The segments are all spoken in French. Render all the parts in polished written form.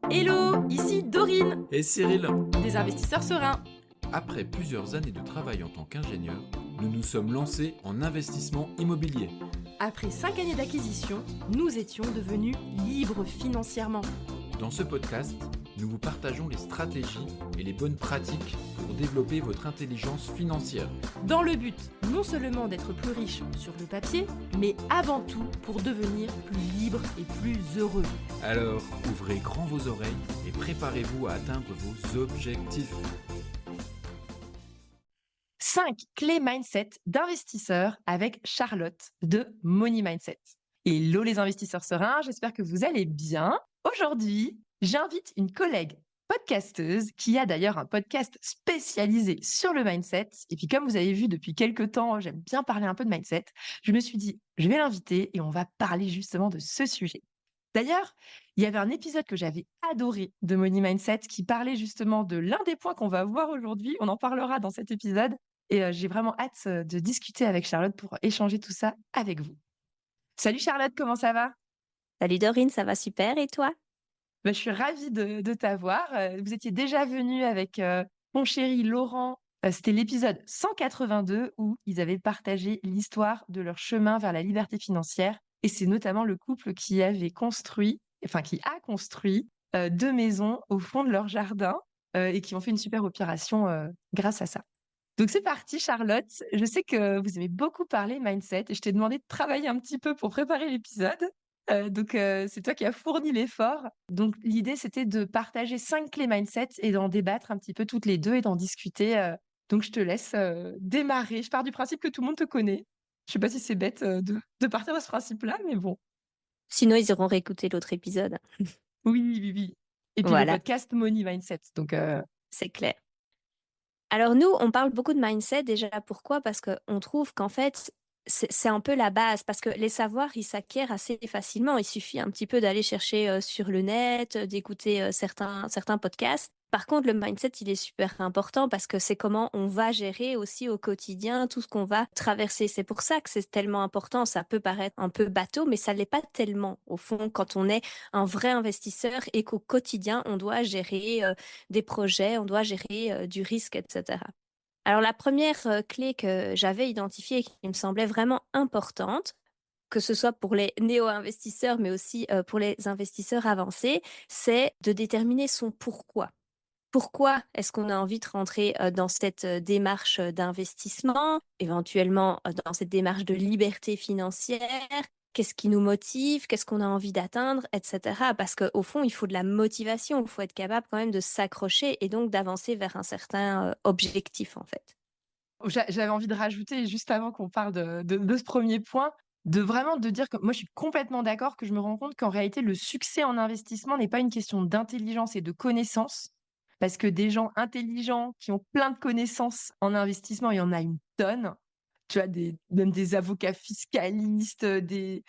Hello, ici Dorine, Et Cyril, des investisseurs sereins. après plusieurs années de travail en tant qu'ingénieur, nous nous sommes lancés en investissement immobilier. Après 5 années d'acquisition, nous étions devenus libres financièrement. Dans ce podcast, nous vous partageons les stratégies et les bonnes pratiques pour développer votre intelligence financière. Dans le but non seulement d'être plus riche sur le papier, mais avant tout pour devenir plus libre et plus heureux. Alors, ouvrez grand vos oreilles et préparez-vous à atteindre vos objectifs. 5 clés mindset d'investisseurs avec Charlotte de Money Mindset. Hello les investisseurs sereins, j'espère que vous allez bien. Aujourd'hui, j'invite une collègue podcasteuse qui a d'ailleurs un podcast spécialisé sur le mindset. Et puis comme vous avez vu depuis quelques temps, j'aime bien parler un peu de mindset. Je me suis dit, je vais l'inviter et on va parler justement de ce sujet. D'ailleurs, il y avait un épisode que j'avais adoré de Money Mindset qui parlait justement de l'un des points qu'on va voir aujourd'hui. On en parlera dans cet épisode. Et j'ai vraiment hâte de discuter avec Charlotte pour échanger tout ça avec vous. Salut Charlotte, comment ça va? Salut Dorine, ça va super et toi? Je suis ravie de t'avoir. Vous étiez déjà venue avec mon chéri Laurent. C'était l'épisode 182 où ils avaient partagé l'histoire de leur chemin vers la liberté financière. Et c'est notamment le couple qui avait construit, enfin qui a construit 2 maisons au fond de leur jardin et qui ont fait une super opération grâce à ça. Donc c'est parti Charlotte, je sais que vous aimez beaucoup parler mindset et je t'ai demandé de travailler un petit peu pour préparer l'épisode. C'est toi qui as fourni l'effort. Donc l'idée c'était de partager 5 clés mindset et d'en débattre un petit peu toutes les 2 et d'en discuter, donc je te laisse, démarrer. Je pars du principe que tout le monde te connaît. Je sais pas si c'est bête, de partir de ce principe-là, mais bon. Sinon, ils auront réécouté l'autre épisode. Oui, oui, oui. Et puis le Voilà, podcast Money Mindset, c'est clair. Alors nous, on parle beaucoup de mindset déjà. Pourquoi? Parce qu'on trouve qu'en fait, c'est un peu la base. Parce que les savoirs, ils s'acquièrent assez facilement. Il suffit un petit peu d'aller chercher sur le net, d'écouter certains podcasts. Par contre, le mindset, il est super important parce que c'est comment on va gérer aussi au quotidien tout ce qu'on va traverser. C'est pour ça que c'est tellement important. Ça peut paraître un peu bateau, mais ça l'est pas tellement au fond quand on est un vrai investisseur et qu'au quotidien, on doit gérer des projets, on doit gérer du risque, etc. Alors la première clé que j'avais identifiée et qui me semblait vraiment importante, que ce soit pour les néo-investisseurs, mais aussi pour les investisseurs avancés, c'est de déterminer son pourquoi. Pourquoi est-ce qu'on a envie de rentrer dans cette démarche d'investissement, éventuellement dans cette démarche de liberté financière? Qu'est-ce qui nous motive? Qu'est-ce qu'on a envie d'atteindre, etc. Parce qu'au fond, il faut de la motivation. Il faut être capable quand même de s'accrocher et donc d'avancer vers un certain objectif, en fait. j'avais envie de rajouter juste avant qu'on parle de ce premier point, de vraiment de dire que moi je suis complètement d'accord que je me rends compte qu'en réalité le succès en investissement n'est pas une question d'intelligence et de connaissances, parce que des gens intelligents qui ont plein de connaissances en investissement, il y en a une tonne. Tu as même des avocats fiscalistes, des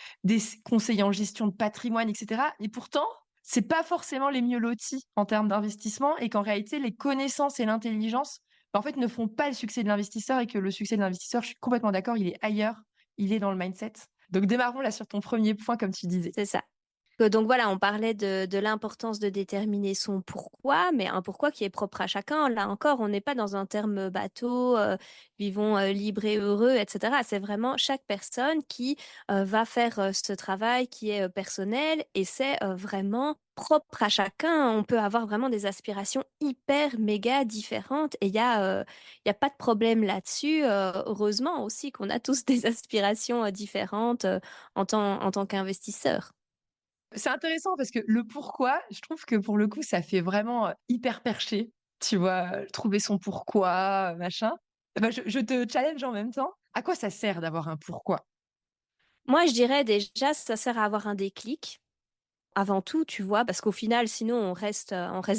conseillers en gestion de patrimoine, etc. Et pourtant, c'est pas forcément les mieux lotis en termes d'investissement et qu'en réalité, les connaissances et l'intelligence, en fait, ne font pas le succès de l'investisseur et que le succès de l'investisseur, je suis complètement d'accord, il est ailleurs, il est dans le mindset. Donc, démarrons là sur ton premier point, comme tu disais. C'est ça. Donc voilà, on parlait de l'importance de déterminer son pourquoi, mais un pourquoi qui est propre à chacun. Là encore, on n'est pas dans un terme bateau, vivons libres et heureux, etc. C'est vraiment chaque personne qui va faire ce travail qui est personnel et c'est vraiment propre à chacun. On peut avoir vraiment des aspirations hyper méga différentes et il y a pas de problème là-dessus. Heureusement aussi qu'on a tous des aspirations différentes en tant qu'investisseur. C'est intéressant parce que le pourquoi, je trouve que pour le coup, ça fait vraiment hyper perché. Tu vois, trouver son pourquoi, machin. Eh ben, je te challenge en même temps. À quoi ça sert d'avoir un pourquoi? Moi, je dirais déjà, ça sert à avoir un déclic. Avant tout, tu vois, parce qu'au final, sinon, on reste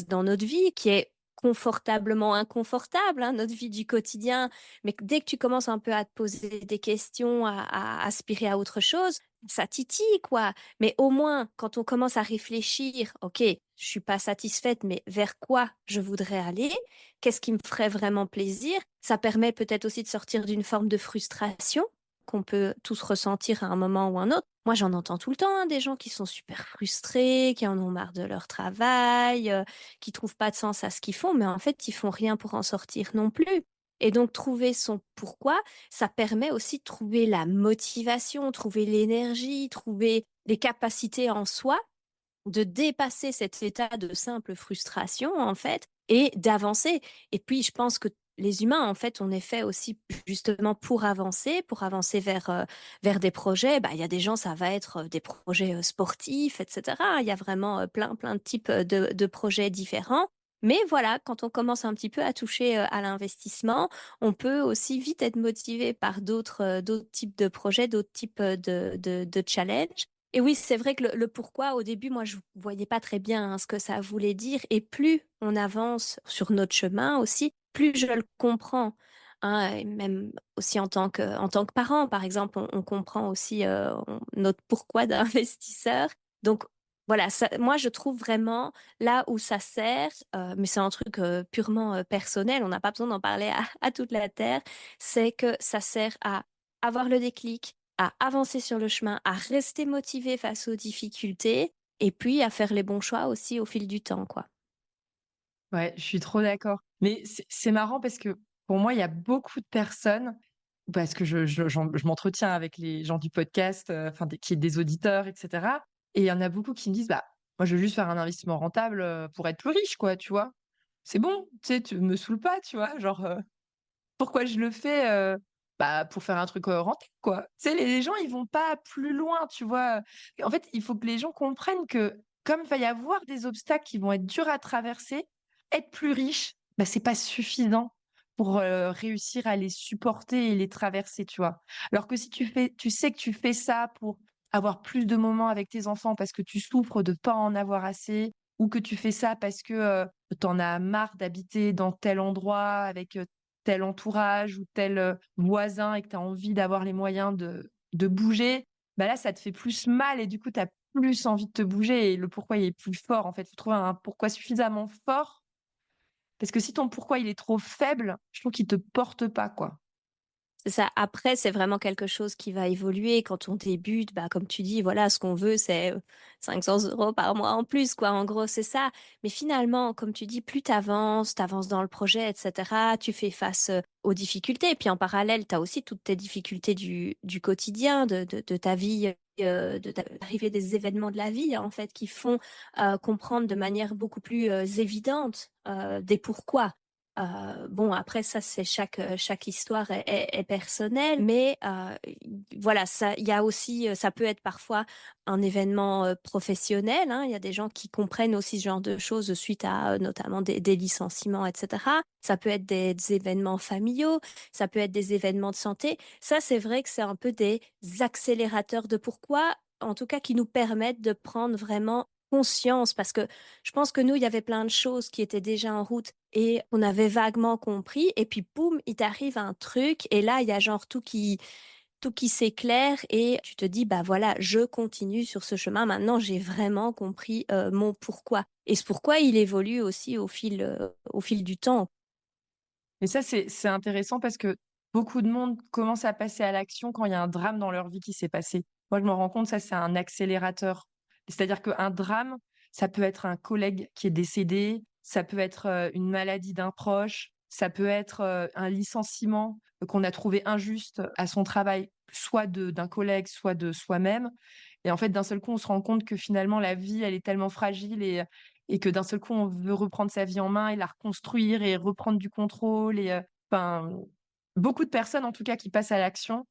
dans notre vie qui est confortablement inconfortable, hein, notre vie du quotidien. Mais dès que tu commences un peu à te poser des questions, à aspirer à autre chose, ça titille, quoi. Mais au moins, quand on commence à réfléchir, OK, je suis pas satisfaite, mais vers quoi je voudrais aller? Qu'est-ce qui me ferait vraiment plaisir? Ça permet peut-être aussi de sortir d'une forme de frustration qu'on peut tous ressentir à un moment ou un autre. Moi, j'en entends tout le temps, hein, des gens qui sont super frustrés, qui en ont marre de leur travail, qui trouvent pas de sens à ce qu'ils font, mais en fait, ils font rien pour en sortir non plus. Et donc, trouver son pourquoi, ça permet aussi de trouver la motivation, trouver l'énergie, trouver les capacités en soi de dépasser cet état de simple frustration, en fait, et d'avancer. Et puis, je pense que les humains, en fait, on est fait aussi justement pour avancer vers des projets. Bah, il y a des gens, ça va être des projets sportifs, etc. Il y a vraiment plein de types de projets différents. Mais voilà, quand on commence un petit peu à toucher à l'investissement, on peut aussi vite être motivé par d'autres types de projets, d'autres types de challenges. Et oui, c'est vrai que le pourquoi, au début, moi, je ne voyais pas très bien hein, ce que ça voulait dire. Et plus on avance sur notre chemin aussi, plus je le comprends. Hein, et même aussi en tant que parent, par exemple, on comprend aussi notre pourquoi d'investisseur. Donc, voilà, moi, je trouve vraiment là où ça sert, mais c'est un truc purement personnel, on n'a pas besoin d'en parler à toute la Terre, c'est que ça sert à avoir le déclic, à avancer sur le chemin, à rester motivé face aux difficultés et puis à faire les bons choix aussi au fil du temps, quoi. Ouais, je suis trop d'accord. Mais c'est marrant parce que pour moi, il y a beaucoup de personnes, parce que je m'entretiens avec les gens du podcast, enfin qui est des auditeurs, etc. Et il y en a beaucoup qui me disent, bah, moi, je veux juste faire un investissement rentable pour être plus riche, quoi, tu vois. C'est bon, tu sais, tu me saoules pas, tu vois. Genre, pourquoi je le fais bah, pour faire un truc rentable, quoi. Tu sais, les gens, ils vont pas plus loin, tu vois. En fait, il faut que les gens comprennent que comme il va y avoir des obstacles qui vont être durs à traverser, être plus riche, bah, c'est pas suffisant pour, réussir à les supporter et les traverser, tu vois? Alors que si tu sais que tu fais ça pour avoir plus de moments avec tes enfants parce que tu souffres de pas en avoir assez ou que tu fais ça parce que, tu en as marre d'habiter dans tel endroit avec, tel entourage ou tel, voisin et que tu as envie d'avoir les moyens de bouger, bah, là, ça te fait plus mal et du coup, tu as plus envie de te bouger et le pourquoi il est plus fort, en fait. Il faut trouver un pourquoi suffisamment fort parce que si ton pourquoi il est trop faible, je trouve qu'il te porte pas, quoi. C'est ça. Après, c'est vraiment quelque chose qui va évoluer. Quand on débute, bah, comme tu dis, voilà, ce qu'on veut, c'est 500 € par mois en plus, quoi. En gros, c'est ça. Mais finalement, comme tu dis, plus t'avances dans le projet, etc., tu fais face aux difficultés. Et puis en parallèle, tu as aussi toutes tes difficultés du quotidien, de ta vie, d'arrivée des événements de la vie, en fait, qui font comprendre de manière beaucoup plus évidente des pourquoi. Bon, après ça, c'est chaque histoire est personnelle, mais voilà, ça, il y a aussi, ça peut être parfois un événement professionnel. Hein. Il y a des gens qui comprennent aussi ce genre de choses suite à notamment des licenciements, etc. Ça peut être des événements familiaux, ça peut être des événements de santé. Ça, c'est vrai que c'est un peu des accélérateurs de pourquoi, en tout cas, qui nous permettent de prendre vraiment conscience, parce que je pense que nous, il y avait plein de choses qui étaient déjà en route et on avait vaguement compris. Et puis, boum, il t'arrive un truc. Et là, il y a genre tout qui s'éclaire et tu te dis, bah voilà, je continue sur ce chemin. Maintenant, j'ai vraiment compris mon pourquoi. Et ce pourquoi, il évolue aussi au fil du temps. Et ça, c'est intéressant parce que beaucoup de monde commence à passer à l'action quand il y a un drame dans leur vie qui s'est passé. Moi, je me rends compte, ça, c'est un accélérateur. C'est-à-dire qu'un drame, ça peut être un collègue qui est décédé, ça peut être une maladie d'un proche, ça peut être un licenciement qu'on a trouvé injuste à son travail, soit d'un collègue, soit de soi-même. Et en fait, d'un seul coup, on se rend compte que finalement, la vie, elle est tellement fragile et que d'un seul coup, on veut reprendre sa vie en main et la reconstruire et reprendre du contrôle et enfin, beaucoup de personnes, en tout cas, qui passent à l'action,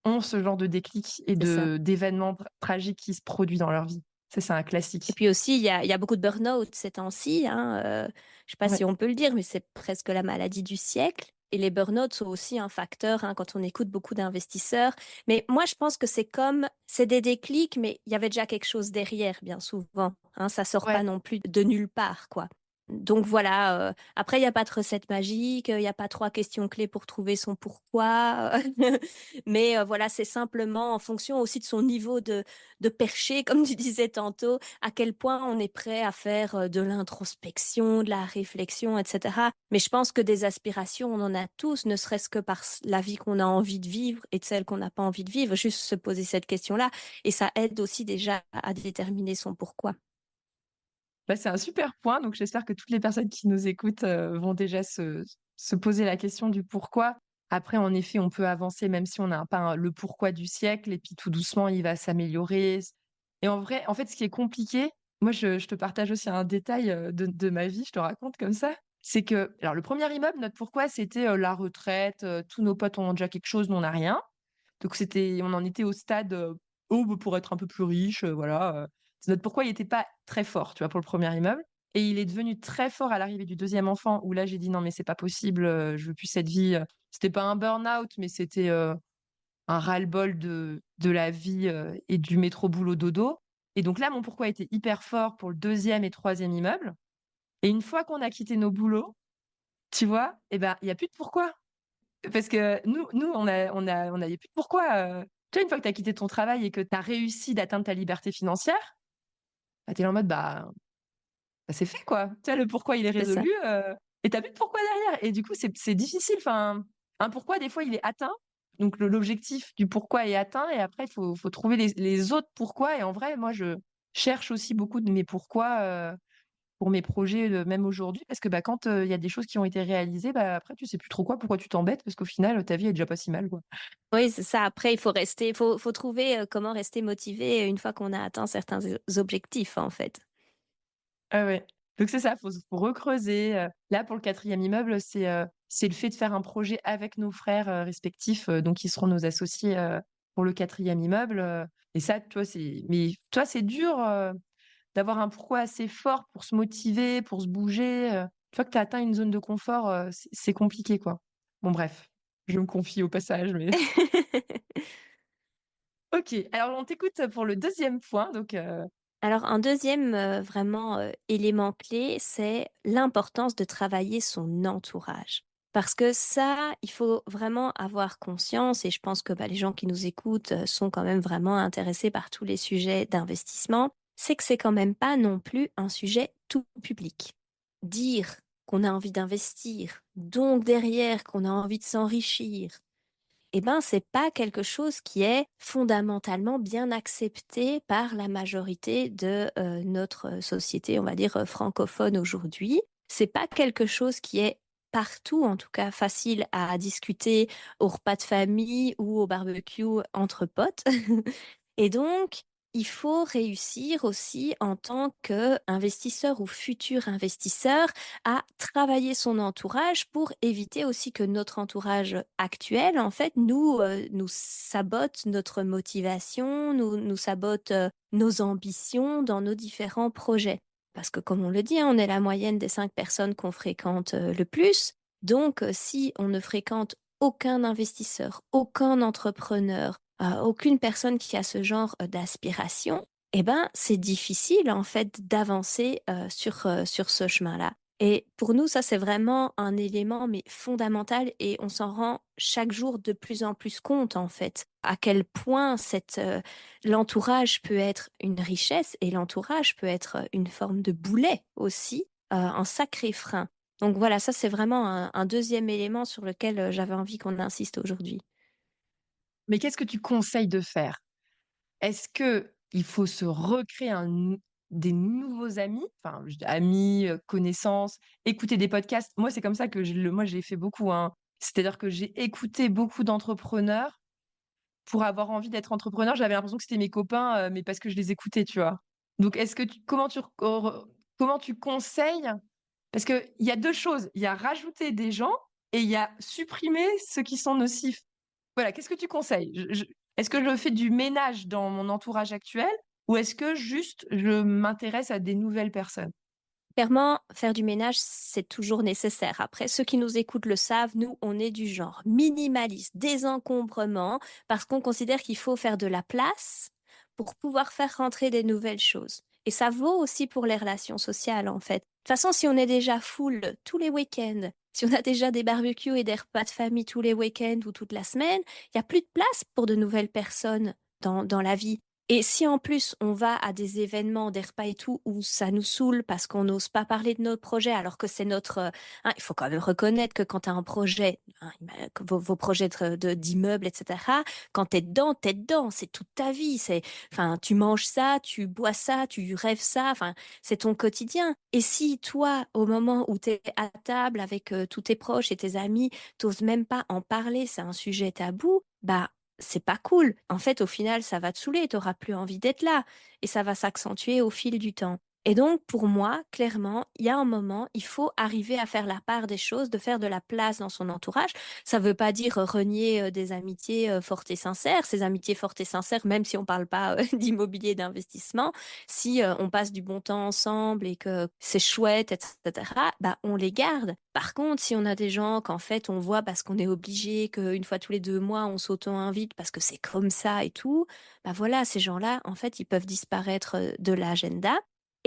ont ce genre de déclic et C'est ça. d'événements tragiques qui se produisent dans leur vie. Ça, c'est un Et classique. puis aussi, il y a beaucoup de burn-out ces temps-ci. Hein, je sais pas si Ouais. on peut le dire, mais c'est presque la maladie du siècle. Et les burn-out sont aussi un facteur hein, quand on écoute beaucoup d'investisseurs. Mais moi, je pense que c'est des déclics, mais il y avait déjà quelque chose derrière, bien souvent. Hein, ça sort pas Ouais. non plus de nulle part, quoi. Donc voilà, après il y a pas de recette magique, il y a pas 3 questions clés pour trouver son pourquoi, mais voilà, c'est simplement en fonction aussi de son niveau de perché, comme tu disais tantôt, à quel point on est prêt à faire, de l'introspection, de la réflexion et cetera. Mais je pense que des aspirations, on en a tous, ne serait-ce que par la vie qu'on a envie de vivre et de celle qu'on n'a pas envie de vivre, juste se poser cette question-là et ça aide aussi déjà à déterminer son pourquoi. Bah, c'est un super point, donc j'espère que toutes les personnes qui nous écoutent, vont déjà se poser la question du pourquoi. Après, en effet, on peut avancer même si on n'a pas le pourquoi du siècle et puis tout doucement, il va s'améliorer. Et en vrai, en fait, ce qui est compliqué, moi, je te partage aussi un détail, de ma vie, je te raconte comme ça. C'est que alors le premier immeuble, notre pourquoi, c'était, la retraite, tous nos potes ont déjà quelque chose, nous on n'a rien. Donc on en était au stade, oh, bah, pour être un peu plus riche, voilà, c'est notre pourquoi il était pas très fort, tu vois, pour le premier immeuble et il est devenu très fort à l'arrivée du deuxième enfant où là, j'ai dit: «Non, mais c'est pas possible, je veux plus cette vie», c'était pas un burn-out, mais c'était, un ras-le-bol de la vie, et du métro boulot dodo et donc là, mon pourquoi était hyper fort pour le deuxième et troisième immeuble et une fois qu'on a quitté nos boulots, tu vois? Et ben, il y a plus de pourquoi. Parce que nous on avait plus de pourquoi, tu vois, une fois que tu as quitté ton travail et que tu as réussi d'atteindre ta liberté financière, bah, tu es là en mode: «Bah, c'est fait quoi». Tu vois, le pourquoi il est C'est ça. résolu, et tu as plus de pourquoi derrière et du coup, c'est difficile, enfin, un pourquoi des fois il est atteint, donc l'objectif du pourquoi est atteint et après il faut trouver les autres pourquoi et en vrai, moi je cherche aussi beaucoup de mes pourquoi, pour mes projets, même aujourd'hui parce que, bah, quand, il y a des choses qui ont été réalisées, bah, après tu sais plus trop quoi, pourquoi tu t'embêtes parce qu'au final, ta vie est déjà pas si mal, quoi. Oui, c'est ça. Après, il faut rester, faut trouver comment rester motivé une fois qu'on a atteint certains objectifs, en fait. Ah ouais. Donc c'est ça, faut recreuser, là pour le quatrième immeuble, c'est le fait de faire un projet avec nos frères, respectifs, donc qui seront nos associés, pour le quatrième immeuble, et ça, tu vois, c'est dur, d'avoir un pourquoi assez fort pour se motiver, pour se bouger, une fois que tu as atteint une zone de confort, c'est compliqué, quoi. Bon bref, je me confie au passage, mais OK. Alors on t'écoute pour le deuxième point, donc Alors, un deuxième vraiment élément clé, c'est l'importance de travailler son entourage. Parce que ça, il faut vraiment avoir conscience, et je pense que bah, les gens qui nous écoutent sont quand même vraiment intéressés par tous les sujets d'investissement, c'est que c'est quand même pas non plus un sujet tout public. Dire qu'on a envie d'investir, donc derrière qu'on a envie de s'enrichir, eh ben, c'est pas quelque chose qui est fondamentalement bien accepté par la majorité de notre société, on va dire francophone aujourd'hui. C'est pas quelque chose qui est partout, en tout cas facile à discuter au repas de famille ou au barbecue entre potes. Et donc, il faut réussir aussi en tant qu'investisseur ou futur investisseur à travailler son entourage pour éviter aussi que notre entourage actuel, en fait, nous sabote notre motivation, nous sabote nos ambitions dans nos différents projets. Parce que comme on le dit, hein, on est la moyenne des 5 personnes qu'on fréquente le plus. Donc, si on ne fréquente aucun investisseur, aucun entrepreneur, aucune personne qui a ce genre d'aspiration, eh ben, c'est difficile en fait d'avancer sur ce chemin-là. Et pour nous, ça, c'est vraiment un élément mais fondamental et on s'en rend chaque jour de plus en plus compte en fait, à quel point l'entourage peut être une richesse et l'entourage peut être une forme de boulet aussi, un sacré frein. Donc voilà, ça c'est vraiment un deuxième élément sur lequel j'avais envie qu'on insiste aujourd'hui. mais qu'est-ce que tu conseilles de faire? Est-ce qu'il faut se recréer des nouveaux amis? Enfin, amis, connaissances, écouter des podcasts? Moi, c'est comme ça que moi, j'ai fait beaucoup, hein. C'est-à-dire que j'ai écouté beaucoup d'entrepreneurs pour avoir envie d'être entrepreneur. J'avais l'impression que c'était mes copains, mais parce que je les écoutais, tu vois? Donc est-ce que comment tu conseilles? Parce qu'il y a 2 choses, il y a rajouter des gens et il y a supprimer ceux qui sont nocifs. Voilà, qu'est-ce que tu conseilles? Est-ce que je fais du ménage dans mon entourage actuel ou est-ce que juste je m'intéresse à des nouvelles personnes? Clairement, faire du ménage, c'est toujours nécessaire. Après, ceux qui nous écoutent le savent, nous, on est du genre minimaliste, désencombrement, parce qu'on considère qu'il faut faire de la place pour pouvoir faire rentrer des nouvelles choses. Et ça vaut aussi pour les relations sociales, en fait. toute façon, si on est déjà full tous les week-ends, si on a déjà des barbecues et des repas de famille tous les week-ends ou toute la semaine, il n'y a plus de place pour de nouvelles personnes dans la vie. Et si en plus on va à des événements, des repas et tout, où ça nous saoule parce qu'on n'ose pas parler de notre projet, alors que c'est notre... hein, il faut quand même reconnaître que quand tu as un projet, hein, vos projets d'immeubles, etc., quand t'es dedans, c'est toute ta vie. Enfin, tu manges ça, tu bois ça, tu rêves ça, enfin, c'est ton quotidien. Et si toi, au moment où tu es à table avec tous tes proches et tes amis, t'oses même pas en parler, c'est un sujet tabou, bah c'est pas cool. En fait, au final, ça va te saouler, t'auras plus envie d'être là et ça va s'accentuer au fil du temps. Et donc, pour moi, clairement, il y a un moment, il faut arriver à faire la part des choses, de faire de la place dans son entourage. Ça veut pas dire renier des amitiés fortes et sincères. Ces amitiés fortes et sincères, même si on parle pas d'immobilier et d'investissement, si on passe du bon temps ensemble et que c'est chouette, etc., bah, on les garde. Par contre, si on a des gens qu'en fait on voit parce qu'on est obligé, qu'une fois tous les 2 mois on s'auto-invite parce que c'est comme ça et tout, bah voilà, ces gens-là, en fait, ils peuvent disparaître de l'agenda.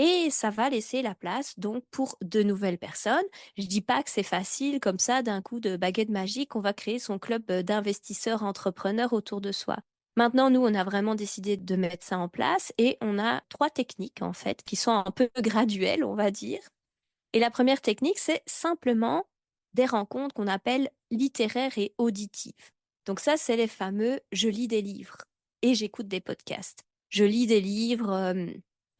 Et ça va laisser la place donc pour de nouvelles personnes. Je dis pas que c'est facile comme ça, d'un coup de baguette magique, on va créer son club d'investisseurs entrepreneurs autour de soi. Maintenant, nous, on a vraiment décidé de mettre ça en place et on a 3 techniques en fait qui sont un peu graduelles, on va dire. Et la première technique, c'est simplement des rencontres qu'on appelle littéraires et auditives. Donc ça, c'est les fameux je lis des livres et j'écoute des podcasts. Je lis des livres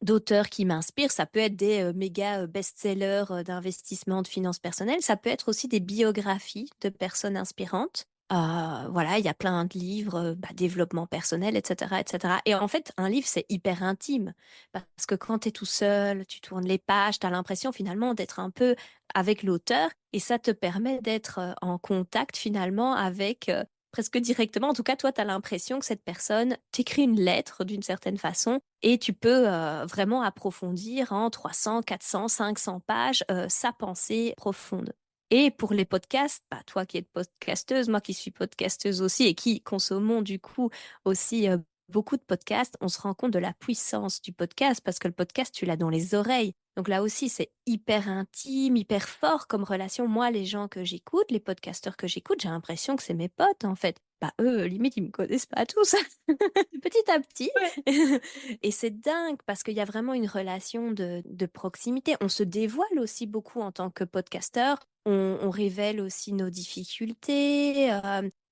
d'auteurs qui m'inspirent. Ça peut être des méga best-sellers d'investissement, de finances personnelles. Ça peut être aussi des biographies de personnes inspirantes. Voilà, il y a plein de livres, développement personnel, etc., etc. Et en fait, un livre, c'est hyper intime. Parce que quand tu es tout seul, tu tournes les pages, tu as l'impression finalement d'être un peu avec l'auteur et ça te permet d'être en contact finalement avec presque directement. En tout cas, toi, tu as l'impression que cette personne t'écrit une lettre d'une certaine façon et tu peux vraiment approfondir en 300, 400, 500 pages sa pensée profonde. Et pour les podcasts, bah, toi qui es podcasteuse, moi qui suis podcasteuse aussi et qui consommons du coup aussi beaucoup de podcasts, on se rend compte de la puissance du podcast parce que le podcast, tu l'as dans les oreilles. Donc là aussi, c'est hyper intime, hyper fort comme relation. Moi, les gens que j'écoute, les podcasteurs que j'écoute, j'ai l'impression que c'est mes potes en fait. Bah eux, limite, ils me connaissent pas tous, petit à petit. Ouais. Et c'est dingue parce qu'il y a vraiment une relation de proximité. On se dévoile aussi beaucoup en tant que podcasteur. On révèle aussi nos difficultés,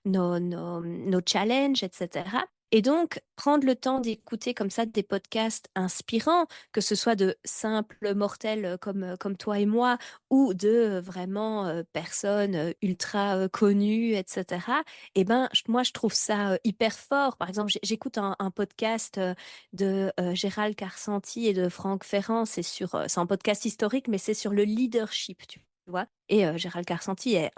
nos challenges, etc. Et donc, prendre le temps d'écouter comme ça des podcasts inspirants, que ce soit de simples mortels comme toi et moi, ou de vraiment personnes ultra connues, etc. Eh ben, moi, je trouve ça hyper fort. Par exemple, j'écoute un podcast de Gérald Carsanti et de Franck Ferrand. C'est un podcast historique, mais c'est sur le leadership, tu vois. Et Gérald Carsanti est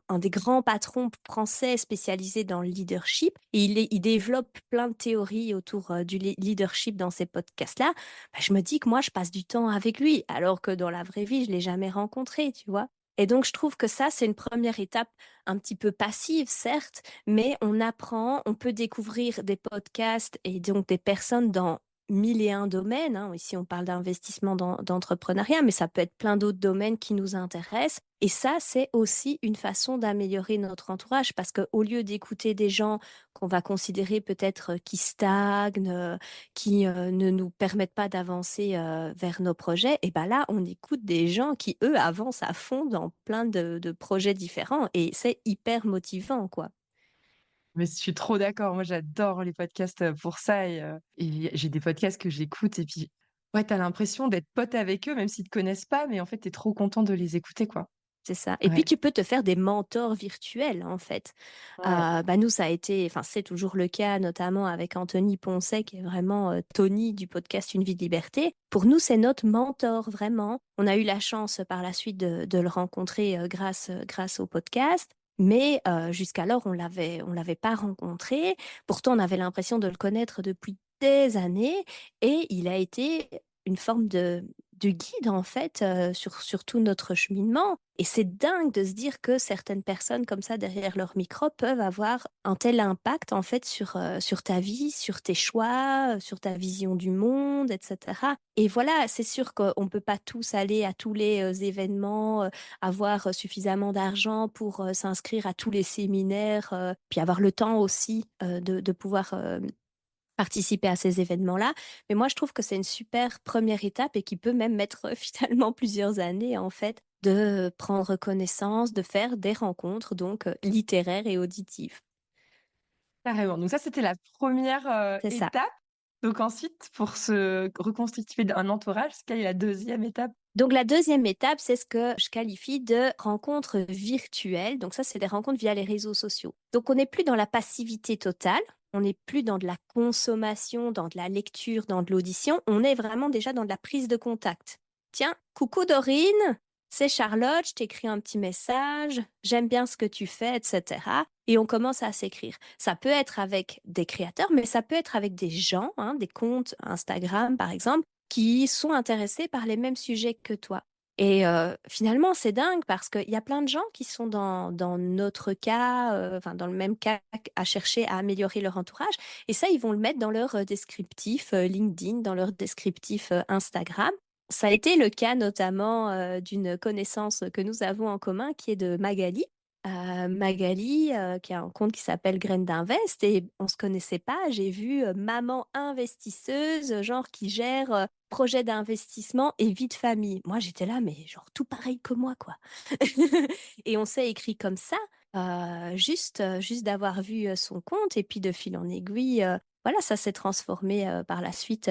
un des grands patrons français spécialisés dans le leadership. Et il développe plein de théories autour du leadership dans ces podcasts-là. Bah, je me dis que moi, je passe du temps avec lui, alors que dans la vraie vie, je ne l'ai jamais rencontré, tu vois. Et donc, je trouve que ça, c'est une première étape un petit peu passive, certes, mais on apprend, on peut découvrir des podcasts et donc des personnes dans 1001 domaines, hein. Ici, on parle d'investissement d'entrepreneuriat, mais ça peut être plein d'autres domaines qui nous intéressent. Et ça, c'est aussi une façon d'améliorer notre entourage parce qu'au lieu d'écouter des gens qu'on va considérer peut-être qui stagnent, qui ne nous permettent pas d'avancer vers nos projets, et ben là, on écoute des gens qui, eux, avancent à fond dans plein de projets différents et c'est hyper motivant, quoi. Mais je suis trop d'accord. Moi, j'adore les podcasts pour ça. Et j'ai des podcasts que j'écoute. Et puis, ouais, t'as l'impression d'être pote avec eux, même s'ils te connaissent pas. Mais en fait, t'es trop content de les écouter, quoi. C'est ça. Et puis, Ouais. tu peux te faire des mentors virtuels, en fait. Ouais. Nous, ça a été, enfin, c'est toujours le cas, notamment avec Anthony Poncet, qui est vraiment Tony du podcast Une vie de liberté. Pour nous, c'est notre mentor, vraiment. On a eu la chance par la suite de le rencontrer grâce au podcast. Mais jusqu'alors, on l'avait pas rencontré. Pourtant, on avait l'impression de le connaître depuis des années. Et il a été une forme du guide en fait sur tout notre cheminement. Et c'est dingue de se dire que certaines personnes comme ça derrière leur micro peuvent avoir un tel impact en fait sur ta vie, sur tes choix, sur ta vision du monde, etc. Et voilà, c'est sûr qu'on ne peut pas tous aller à tous les événements, avoir suffisamment d'argent pour s'inscrire à tous les séminaires, puis avoir le temps aussi de pouvoir participer à ces événements-là. Mais moi, je trouve que c'est une super première étape et qui peut même mettre finalement plusieurs années, en fait, de prendre connaissance, de faire des rencontres, donc littéraires et auditives. Carrément. Donc ça, c'était la première C'est ça. étape. Donc ensuite, pour se reconstituer un entourage, quelle est la deuxième étape? Donc la deuxième étape, c'est ce que je qualifie de rencontres virtuelles. Donc ça, c'est des rencontres via les réseaux sociaux. Donc on n'est plus dans la passivité totale, on n'est plus dans de la consommation, dans de la lecture, dans de l'audition, on est vraiment déjà dans de la prise de contact. Tiens, coucou Dorine, c'est Charlotte, je t'écris un petit message, j'aime bien ce que tu fais, etc. Et on commence à s'écrire. Ça peut être avec des créateurs, mais ça peut être avec des gens, hein, des comptes Instagram par exemple, qui sont intéressés par les mêmes sujets que toi. Et finalement, c'est dingue parce qu'il y a plein de gens qui sont dans notre cas, enfin dans le même cas, à chercher à améliorer leur entourage. Et ça, ils vont le mettre dans leur descriptif LinkedIn, dans leur descriptif Instagram. Ça a été le cas notamment d'une connaissance que nous avons en commun qui est de Magali. Magali, qui a un compte qui s'appelle Graines d'Invest, et on se connaissait pas. J'ai vu maman investisseuse, genre qui gère projet d'investissement et vie de famille. Moi, j'étais là, mais genre tout pareil que moi, quoi. Et on s'est écrit comme ça, juste d'avoir vu son compte, et puis de fil en aiguille. Voilà, ça s'est transformé par la suite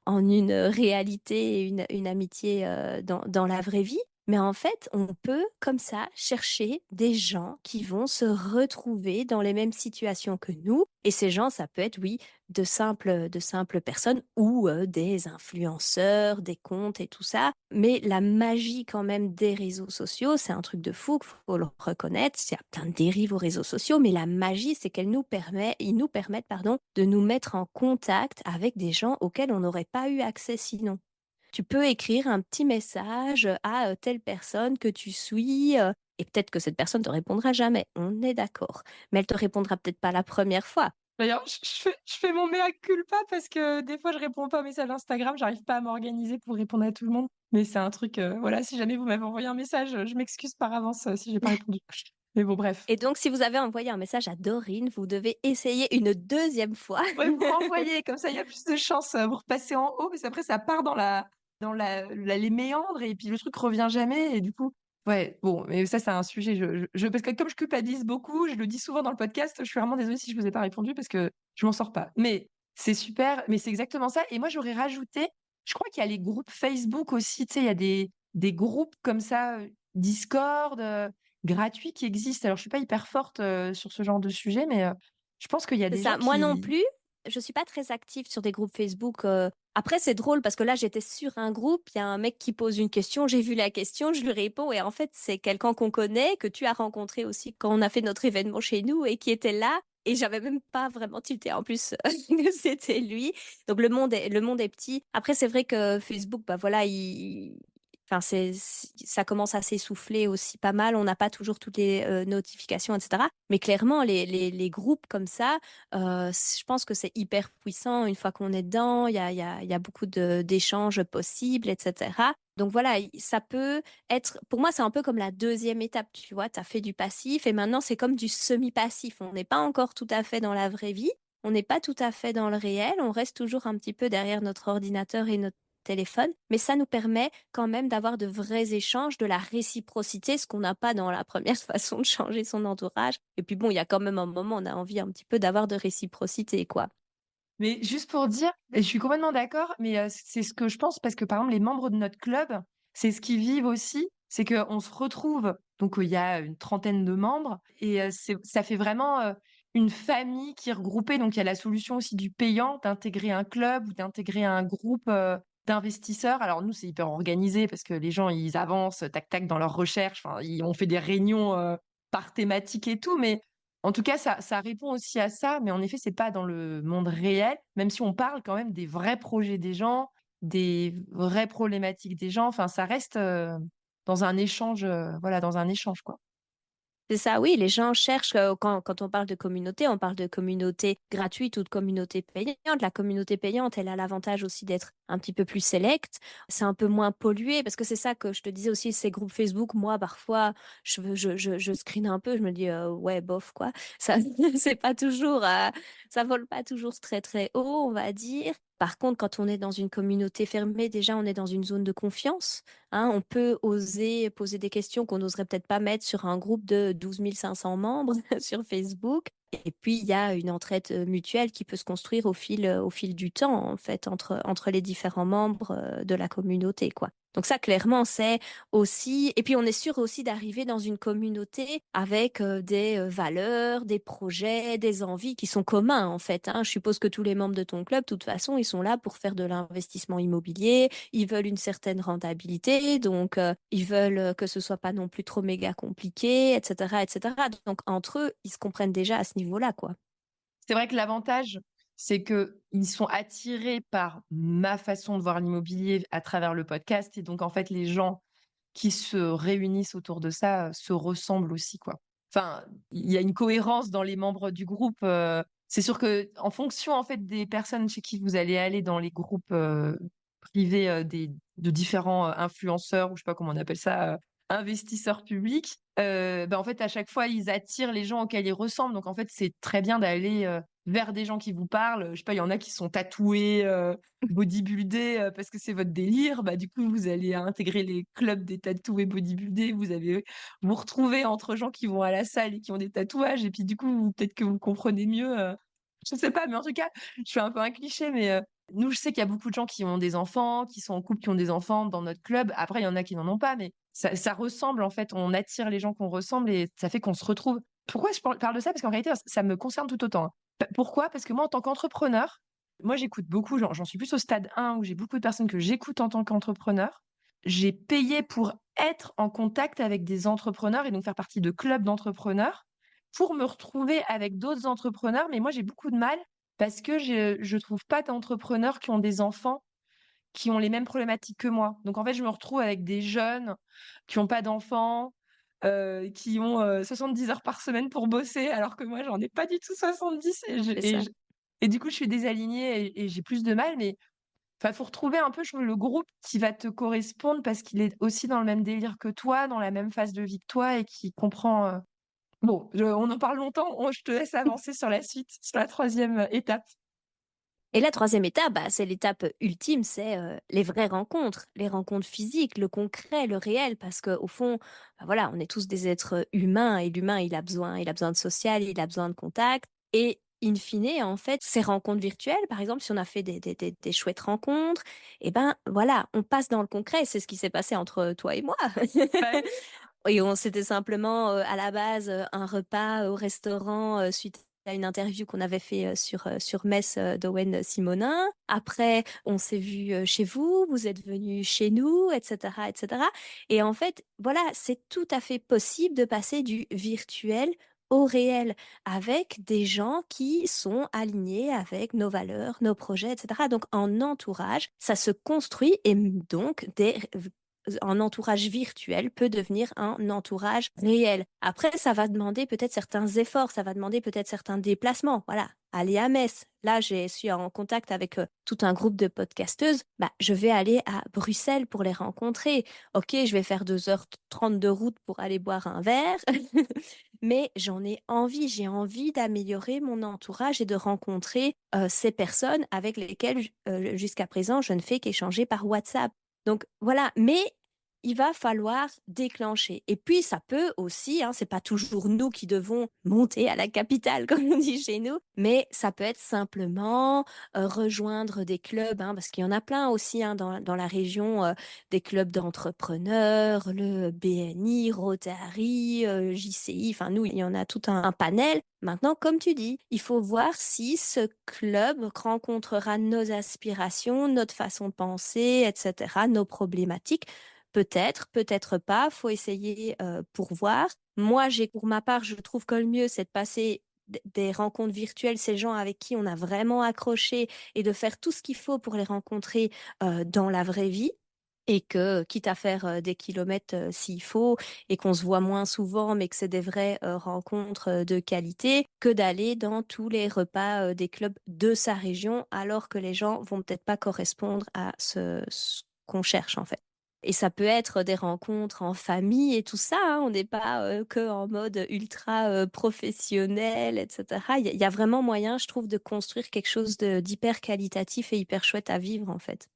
en une réalité et une amitié dans la vraie vie. Mais en fait, on peut, comme ça, chercher des gens qui vont se retrouver dans les mêmes situations que nous. Et ces gens, ça peut être, oui, de simples personnes ou des influenceurs, des comptes et tout ça. Mais la magie quand même des réseaux sociaux, c'est un truc de fou, qu'il faut le reconnaître. Il y a plein de dérives aux réseaux sociaux, mais la magie, c'est ils nous permettent, pardon, de nous mettre en contact avec des gens auxquels on n'aurait pas eu accès sinon. Tu peux écrire un petit message à telle personne que tu suis, et peut-être que cette personne te répondra jamais, on est d'accord. Mais elle te répondra peut-être pas la première fois. D'ailleurs, je fais mon mea culpa parce que des fois, je réponds pas aux messages Instagram, j'arrive pas à m'organiser pour répondre à tout le monde. Mais c'est un truc, voilà, si jamais vous m'avez envoyé un message, je m'excuse par avance si j'ai pas répondu. Mais bon, bref. Et donc, si vous avez envoyé un message à Dorine, vous devez essayer une deuxième fois. Ouais, vous renvoyez, comme ça, il y a plus de chances, vous repassez en haut, parce qu'après, ça part les méandres, et puis le truc revient jamais, et du coup, ouais, bon, mais ça, c'est un sujet, parce que comme je culpabilise beaucoup, je le dis souvent dans le podcast, je suis vraiment désolée si je vous ai pas répondu, parce que je m'en sors pas. Mais c'est super, mais c'est exactement ça. Et moi, j'aurais rajouté, je crois qu'il y a les groupes Facebook aussi, tu sais, il y a des groupes comme ça, Discord, gratuits qui existent. Alors, je suis pas hyper forte sur ce genre de sujet, mais je pense qu'il y a C'est des gens ça. Moi non qui. plus, je suis pas très active sur des groupes Facebook. Après, c'est drôle parce que là, j'étais sur un groupe, il y a un mec qui pose une question, j'ai vu la question, je lui réponds, et en fait, c'est quelqu'un qu'on connaît, que tu as rencontré aussi quand on a fait notre événement chez nous et qui était là. Et j'avais même pas vraiment tilté en plus que c'était lui. Donc le monde est petit. Après, c'est vrai que Facebook, bah voilà, enfin, ça commence à s'essouffler aussi pas mal. On n'a pas toujours toutes les notifications, etc. Mais clairement, les groupes comme ça, je pense que c'est hyper puissant. Une fois qu'on est dedans, il y a beaucoup d'échanges possibles, etc. Donc voilà, ça peut être, pour moi, c'est un peu comme la deuxième étape, tu vois, tu as fait du passif et maintenant c'est comme du semi-passif. On n'est pas encore tout à fait dans la vraie vie, on n'est pas tout à fait dans le réel, on reste toujours un petit peu derrière notre ordinateur et notre téléphone, mais ça nous permet quand même d'avoir de vrais échanges, de la réciprocité, ce qu'on n'a pas dans la première façon de changer son entourage. Et puis bon, il y a quand même un moment, on a envie un petit peu d'avoir de réciprocité, quoi. Mais juste pour dire, et je suis complètement d'accord, mais c'est ce que je pense parce que par exemple, les membres de notre club, c'est ce qu'ils vivent aussi, c'est qu'on se retrouve, donc il y a une trentaine de membres, et ça fait vraiment une famille qui est regroupée. Donc il y a la solution aussi du payant, d'intégrer un club ou d'intégrer un groupe d'investisseurs. Alors nous, c'est hyper organisé parce que les gens, ils avancent tac tac dans leurs recherches, enfin, on fait des réunions par thématique et tout, mais en tout cas, ça répond aussi à ça, mais en effet, c'est pas dans le monde réel, même si on parle quand même des vrais projets des gens. des vraies problématiques des gens. Enfin, ça reste dans un échange, voilà, dans un échange, quoi. C'est ça, oui, les gens cherchent, quand on on parle de communauté gratuite ou de communauté payante. La communauté payante, elle a l'avantage aussi d'être un petit peu plus sélecte, c'est un peu moins pollué, parce que c'est ça que je te disais aussi, ces groupes Facebook, moi, parfois, je screen un peu, je me dis, ouais, bof, quoi, ça, c'est pas toujours, ça vole pas toujours très, très haut, on va dire. Par contre, quand on est dans une communauté fermée, déjà, on est dans une zone de confiance. Hein, on peut oser poser des questions qu'on n'oserait peut-être pas mettre sur un groupe de 12 500 membres sur Facebook. Et puis, il y a une entraide mutuelle qui peut se construire au fil du temps, en fait, entre les différents membres de la communauté, quoi. Donc ça, clairement, c'est aussi... Et puis, on est sûr aussi d'arriver dans une communauté avec des valeurs, des projets, des envies qui sont communs, en fait. Hein. Je suppose que tous les membres de ton club, de toute façon, ils sont là pour faire de l'investissement immobilier, ils veulent une certaine rentabilité, donc ils veulent que ce soit pas non plus trop méga compliqué, etc., etc. Donc, entre eux, ils se comprennent déjà à ce niveau-là, quoi. C'est vrai que l'avantage, c'est que ils sont attirés par ma façon de voir l'immobilier à travers le podcast. Et donc, en fait, les gens qui se réunissent autour de ça se ressemblent aussi, quoi. Enfin, il y a une cohérence dans les membres du groupe. C'est sûr que en fonction, en fait, des personnes chez qui vous allez aller dans les groupes privés de différents influenceurs, ou je sais pas comment on appelle ça, investisseurs publics, en fait, à chaque fois, ils attirent les gens auxquels ils ressemblent. Donc, en fait, c'est très bien d'aller vers des gens qui vous parlent. Je sais pas, il y en a qui sont tatoués, bodybuildés, parce que c'est votre délire. Bah, du coup, vous allez intégrer les clubs des tatoués bodybuildés. Vous retrouvez entre gens qui vont à la salle et qui ont des tatouages. Et puis, du coup, peut-être que vous comprenez mieux. Je sais pas, mais en tout cas, je fais un peu un cliché, mais nous, je sais qu'il y a beaucoup de gens qui ont des enfants, qui sont en couple, qui ont des enfants dans notre club. Après, il y en a qui n'en ont pas, mais ça ressemble, en fait. On attire les gens qu'on ressemble et ça fait qu'on se retrouve. Pourquoi je parle de ça? Parce qu'en réalité, ça me concerne tout autant. Hein. Pourquoi? Parce que moi, en tant qu'entrepreneur, moi, j'écoute beaucoup, j'en suis plus au stade 1 où j'ai beaucoup de personnes que j'écoute en tant qu'entrepreneur. J'ai payé pour être en contact avec des entrepreneurs et donc faire partie de clubs d'entrepreneurs pour me retrouver avec d'autres entrepreneurs. Mais moi, j'ai beaucoup de mal parce que je trouve pas d'entrepreneurs qui ont des enfants qui ont les mêmes problématiques que moi. Donc, en fait, je me retrouve avec des jeunes qui ont pas d'enfants, qui ont 70 heures par semaine pour bosser, alors que moi, j'en ai pas du tout 70 C'est ça. et du coup, je suis désalignée et j'ai plus de mal. Mais enfin, faut retrouver un peu, je trouve, le groupe qui va te correspondre parce qu'il est aussi dans le même délire que toi, dans la même phase de vie que toi et qui comprend. Bon, on en parle longtemps. Je te laisse avancer sur la suite, sur la troisième étape. Et la troisième étape, bah, c'est l'étape ultime, c'est les vraies rencontres, les rencontres physiques, le concret, le réel, parce qu'au fond, bah, voilà, on est tous des êtres humains et l'humain, il a besoin de social, il a besoin de contact. Et in fine, en fait, ces rencontres virtuelles, par exemple, si on a fait des chouettes rencontres, et ben voilà, on passe dans le concret. C'est ce qui s'est passé entre toi et moi. Bah oui. Et on c'était simplement à la base un repas au restaurant suite à une interview qu'on avait fait sur Metz d'Owen Simonin. Après, on s'est vu chez vous, vous êtes venu chez nous, etc., etc. Et en fait, voilà, c'est tout à fait possible de passer du virtuel au réel avec des gens qui sont alignés avec nos valeurs, nos projets, etc. Donc, en entourage, ça se construit et donc un entourage virtuel peut devenir un entourage réel. Après, ça va demander peut-être certains efforts, ça va demander peut-être certains déplacements. Voilà, aller à Metz. Là, je suis en contact avec tout un groupe de podcasteuses. Bah, je vais aller à Bruxelles pour les rencontrer. Ok, je vais faire 2h30 de route pour aller boire un verre, mais j'en ai envie. J'ai envie d'améliorer mon entourage et de rencontrer ces personnes avec lesquelles jusqu'à présent je ne fais qu'échanger par WhatsApp. Donc voilà, mais il va falloir déclencher. Et puis, ça peut aussi, hein, c'est pas toujours nous qui devons monter à la capitale, comme on dit chez nous, mais ça peut être simplement rejoindre des clubs, hein, parce qu'il y en a plein aussi hein, dans la région, des clubs d'entrepreneurs, le BNI, Rotary, JCI, enfin nous, il y en a tout un panel. Maintenant, comme tu dis, il faut voir si ce club rencontrera nos aspirations, notre façon de penser, etc., nos problématiques. Peut-être, peut-être pas, faut essayer pour voir. Moi, pour ma part, je trouve que le mieux, c'est de passer des rencontres virtuelles, ces gens avec qui on a vraiment accroché et de faire tout ce qu'il faut pour les rencontrer dans la vraie vie. Et que, quitte à faire des kilomètres s'il faut, et qu'on se voit moins souvent, mais que c'est des vraies rencontres de qualité, que d'aller dans tous les repas des clubs de sa région, alors que les gens vont peut-être pas correspondre à ce qu'on cherche en fait. Et ça peut être des rencontres en famille et tout ça, hein. On n'est pas que en mode ultra professionnel, etc. Il y a vraiment moyen, je trouve, de construire quelque chose d'hyper qualitatif et hyper chouette à vivre, en fait.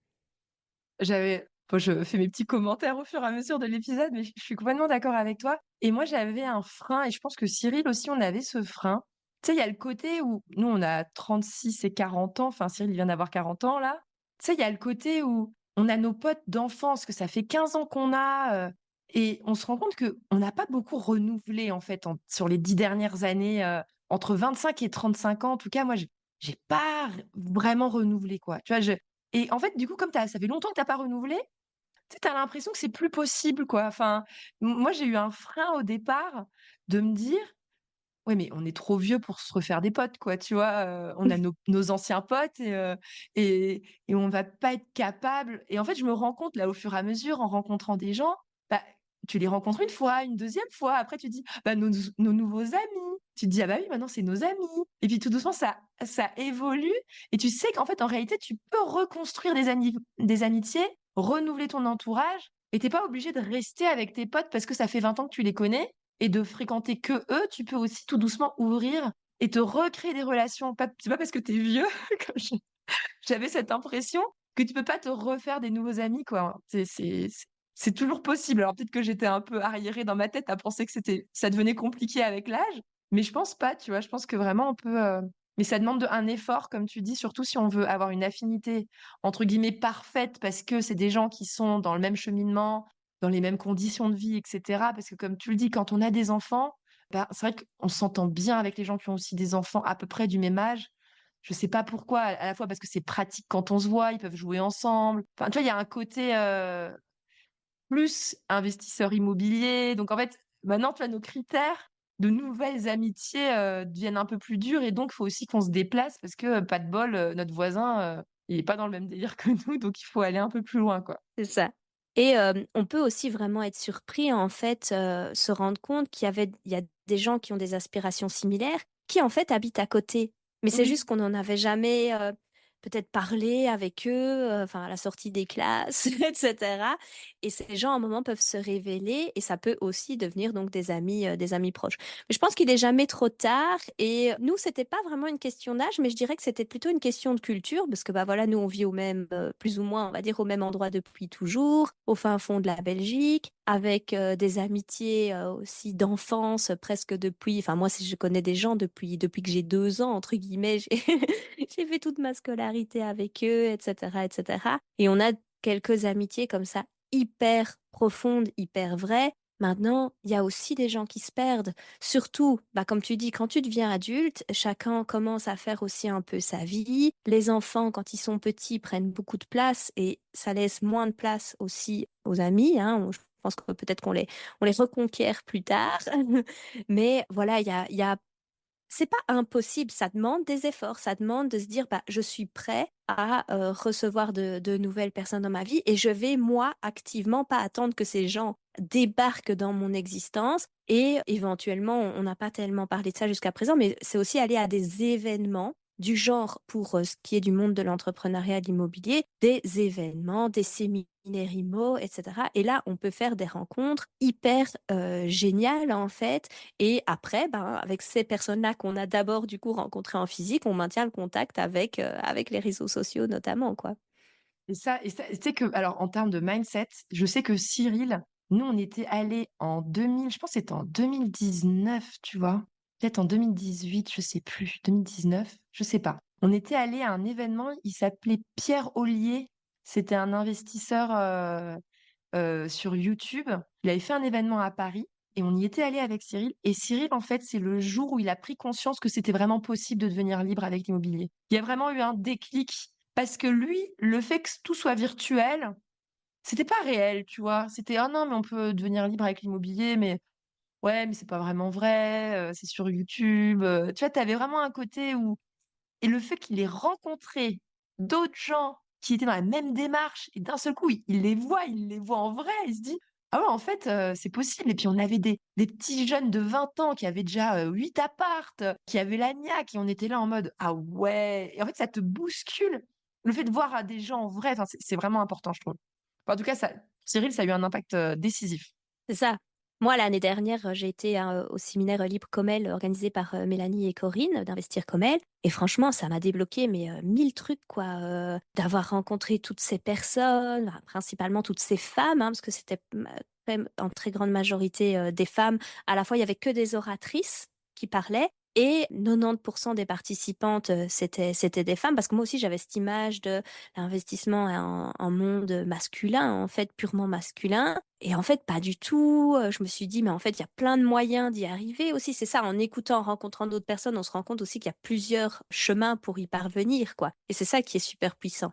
Bon, je fais mes petits commentaires au fur et à mesure de l'épisode, mais je suis complètement d'accord avec toi. Et moi, j'avais un frein, et je pense que Cyril aussi, on avait ce frein. Tu sais, il y a le côté où nous, on a 36 et 40 ans. Enfin, Cyril, il vient d'avoir 40 ans, là. Tu sais, il y a le côté où on a nos potes d'enfance, que ça fait 15 ans qu'on a, et on se rend compte que on n'a pas beaucoup renouvelé, en fait, sur les 10 dernières années, entre 25 et 35 ans. En tout cas, moi, j'ai pas vraiment renouvelé, quoi. Tu vois, et en fait, du coup, comme ça fait longtemps que t'as pas renouvelé, tu sais, tu l'impression que c'est plus possible, quoi. Enfin, moi, j'ai eu un frein au départ de me dire: «Ouais, mais on est trop vieux pour se refaire des potes, quoi», tu vois? On a nos anciens potes et on va pas être capable et en fait, je me rends compte, là, au fur et à mesure, en rencontrant des gens, bah, tu les rencontres une fois, une deuxième fois, après tu dis: «Bah, nos nouveaux amis». Tu te dis: «Ah bah oui, maintenant c'est nos amis» et puis tout doucement ça évolue et tu sais qu'en fait, en réalité, tu peux reconstruire des amitiés, renouveler ton entourage et tu pas obligé de rester avec tes potes parce que ça fait 20 ans que tu les connais et de fréquenter que eux, tu peux aussi tout doucement ouvrir et te recréer des relations. C'est pas parce que tu es vieux, comme j'avais cette impression, que tu peux pas te refaire des nouveaux amis, quoi. C'est toujours possible. Alors peut-être que j'étais un peu arriérée dans ma tête à penser que ça devenait compliqué avec l'âge, mais je pense pas, tu vois? Je pense que vraiment on peut, mais ça demande un effort, comme tu dis, surtout si on veut avoir une affinité, entre guillemets, «parfaite» parce que c'est des gens qui sont dans le même cheminement, dans les mêmes conditions de vie et cetera. Parce que comme tu le dis, quand on a des enfants, bah, c'est vrai qu'on s'entend bien avec les gens qui ont aussi des enfants à peu près du même âge. Je sais pas pourquoi, à la fois parce que c'est pratique quand on se voit, ils peuvent jouer ensemble. Enfin, tu vois, il y a un côté, plus investisseur immobilier. Donc en fait, maintenant, tu vois, nos critères de nouvelles amitiés, deviennent un peu plus durs et donc il faut aussi qu'on se déplace parce que, pas de bol, notre voisin, il est pas dans le même délire que nous, donc il faut aller un peu plus loin, quoi. C'est ça. Et on peut aussi vraiment être surpris, en fait, se rendre compte il y a des gens qui ont des aspirations similaires, qui, en fait, habitent à côté. Mais c'est Oui. juste qu'on n'en avait jamais, peut-être parlé avec eux, enfin, à la sortie des classes et cetera. Et ces gens, à un moment, peuvent se révéler et ça peut aussi devenir donc des amis proches. Mais je pense qu'il est jamais trop tard et nous, c'était pas vraiment une question d'âge, mais je dirais que c'était plutôt une question de culture parce que, bah, voilà, nous, on vit au même, plus ou moins, on va dire, au même endroit depuis toujours, au fin fond de la Belgique, avec des amitiés aussi d'enfance, presque depuis. Enfin, moi, si je connais des gens depuis que j'ai 2 ans, entre guillemets, j'ai j'ai fait toute ma scolarité avec eux, etc., etc. Et on a quelques amitiés comme ça, hyper profondes, hyper vraies. Maintenant, il y a aussi des gens qui se perdent. Surtout, bah, comme tu dis, quand tu deviens adulte, chacun commence à faire aussi un peu sa vie. Les enfants, quand ils sont petits, prennent beaucoup de place et ça laisse moins de place aussi aux amis, hein. Je pense que peut-être on les reconquiert plus tard. Mais voilà, il y a c'est pas impossible, ça demande des efforts, ça demande de se dire, bah, je suis prêt à recevoir de nouvelles personnes dans ma vie et je vais, moi, activement, pas attendre que ces gens débarquent dans mon existence et éventuellement, on n'a pas tellement parlé de ça jusqu'à présent, mais c'est aussi aller à des événements du genre, pour ce qui est du monde de l'entrepreneuriat et de l'immobilier, des événements, des séminaires IMO, etc. Et là, on peut faire des rencontres hyper géniales, en fait, et après, ben, avec ces personnes-là qu'on a d'abord du coup rencontrées en physique, on maintient le contact avec les réseaux sociaux notamment, quoi. Et ça, tu sais que alors en termes de mindset, je sais que Cyril, nous, on était allés en 2000, je pense que c'était en 2019, tu vois? Peut-être en 2018, je sais plus, 2019, je sais pas. On était allés à un événement, il s'appelait Pierre Ollier. C'était un investisseur, sur YouTube. Il avait fait un événement à Paris et on y était allé avec Cyril et Cyril, en fait, c'est le jour où il a pris conscience que c'était vraiment possible de devenir libre avec l'immobilier. Il y a vraiment eu un déclic parce que lui, le fait que tout soit virtuel, c'était pas réel, tu vois? C'était: «Ah non, mais on peut devenir libre avec l'immobilier», mais «Ouais, mais c'est pas vraiment vrai, c'est sur YouTube», tu vois? Tu avais vraiment un côté où et le fait qu'il ait rencontré d'autres gens qui étaient dans la même démarche et d'un seul coup, il les voit en vrai, il se dit: «Ah ouais, en fait, c'est possible» et puis on avait des petits jeunes de 20 ans qui avaient déjà, 8 apparts, qui avaient la niaque et on était là en mode: «Ah ouais» et en fait, ça te bouscule. Le fait de voir, des gens en vrai, enfin, c'est vraiment important, je trouve. Enfin, en tout cas, ça Cyril, ça a eu un impact, décisif. C'est ça. Moi, l'année dernière, j'ai été, au séminaire, Libre comme elle, organisé par, Mélanie et Corinne, d'Investir comme elle et franchement, ça m'a débloqué mais, 1000 trucs quoi, d'avoir rencontré toutes ces personnes, bah, principalement toutes ces femmes, hein, parce que c'était quand même en très grande majorité, des femmes. À la fois, il y avait que des oratrices qui parlaient et 90 des participantes, c'était des femmes. Parce que moi aussi, j'avais cette image de l'investissement en monde masculin, en fait, purement masculin. Et en fait, pas du tout. Je me suis dit, mais en fait, il y a plein de moyens d'y arriver aussi. C'est ça, en écoutant, en rencontrant d'autres personnes, on se rend compte aussi qu'il y a plusieurs chemins pour y parvenir, quoi. Et c'est ça qui est super puissant.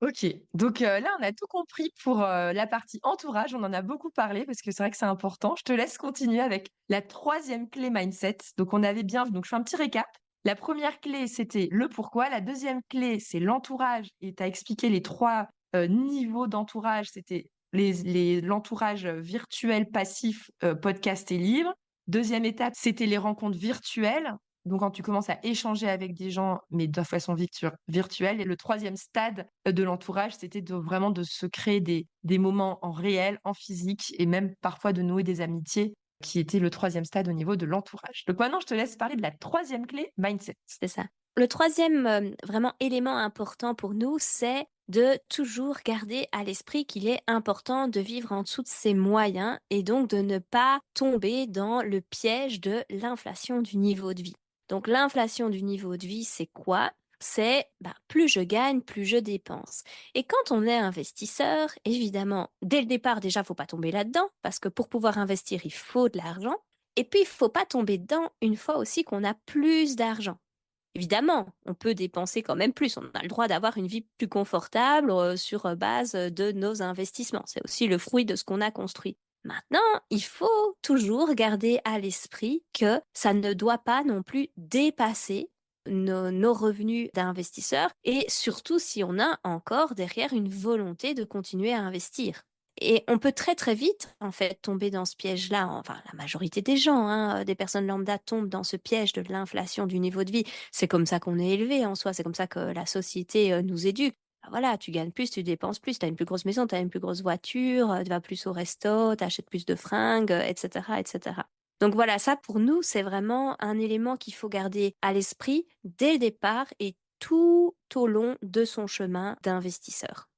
OK, donc là, on a tout compris pour, la partie entourage. On en a beaucoup parlé parce que c'est vrai que c'est important. Je te laisse continuer avec la troisième clé mindset. Donc on avait bien donc je fais un petit récap. La première clé, c'était le pourquoi. La deuxième clé, c'est l'entourage et tu as expliqué les 3 niveaux d'entourage. C'était l'entourage, virtuel, passif, podcast et livres. Deuxième étape, c'était les rencontres virtuelles. Donc quand tu commences à échanger avec des gens, mais de façon virtuelle et le troisième stade, de l'entourage, c'était vraiment de se créer des moments en réel, en physique et même parfois de nouer des amitiés, qui était le troisième stade au niveau de l'entourage. Donc maintenant, je te laisse parler de la troisième clé, mindset. C'est ça. Le troisième vraiment élément important pour nous, c'est de toujours garder à l'esprit qu'il est important de vivre en dessous de ses moyens et donc de ne pas tomber dans le piège de l'inflation du niveau de vie. Donc l'inflation du niveau de vie, c'est quoi? C'est plus je gagne, plus je dépense. Et quand on est investisseur, évidemment, dès le départ, déjà, faut pas tomber là-dedans, parce que pour pouvoir investir, il faut de l'argent. Et puis, il faut pas tomber dedans une fois aussi qu'on a plus d'argent. Évidemment, on peut dépenser quand même plus. On a le droit d'avoir une vie plus confortable sur base de nos investissements. C'est aussi le fruit de ce qu'on a construit. Maintenant, il faut toujours garder à l'esprit que ça ne doit pas non plus dépasser nos revenus d'investisseurs et surtout si on a encore derrière une volonté de continuer à investir. Et on peut très très vite en fait tomber dans ce piège-là. Enfin, la majorité des gens, hein, des personnes lambda tombent dans ce piège de l'inflation du niveau de vie. C'est comme ça qu'on est élevé en soi. C'est comme ça que la société nous éduque. Voilà, tu gagnes plus, tu dépenses plus, tu as une plus grosse maison, tu as une plus grosse voiture, tu vas plus au resto, tu achètes plus de fringues, etc., etc. Donc voilà, ça pour nous, c'est vraiment un élément qu'il faut garder à l'esprit dès le départ et tout au long de son chemin d'investisseur.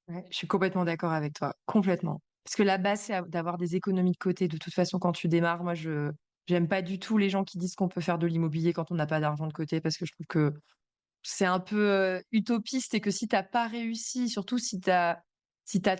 Ouais, je suis complètement d'accord avec toi, complètement. Parce que la base, c'est d'avoir des économies de côté. De toute façon, quand tu démarres, moi, je j'aime pas du tout les gens qui disent qu'on peut faire de l'immobilier quand on n'a pas d'argent de côté, parce que je trouve que c'est un peu, utopiste et que si tu as pas réussi, surtout si tu as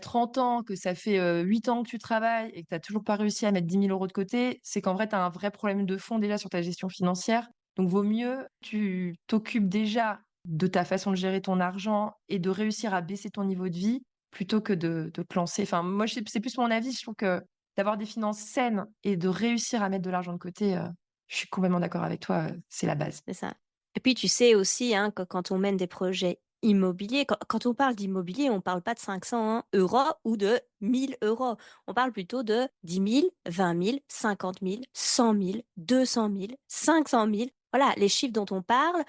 30 ans, que ça fait, 8 ans que tu travailles et que tu as toujours pas réussi à mettre 10 000 € de côté, c'est qu'en vrai, tu as un vrai problème de fond déjà sur ta gestion financière. Donc vaut mieux tu t'occupes déjà de ta façon de gérer ton argent et de réussir à baisser ton niveau de vie plutôt que de te lancer. Enfin, moi, c'est plus mon avis. Je trouve que d'avoir des finances saines et de réussir à mettre de l'argent de côté, je suis complètement d'accord avec toi, c'est la base. C'est ça. Et puis tu sais aussi hein, que quand on mène des projets immobiliers, quand on parle d'immobilier, on ne parle pas de 500 euros ou de 1 000 euros. On parle plutôt de 10 000, 20 000, 50 000, 100 000, 200 000, 500 000. Voilà, les chiffres dont on parle,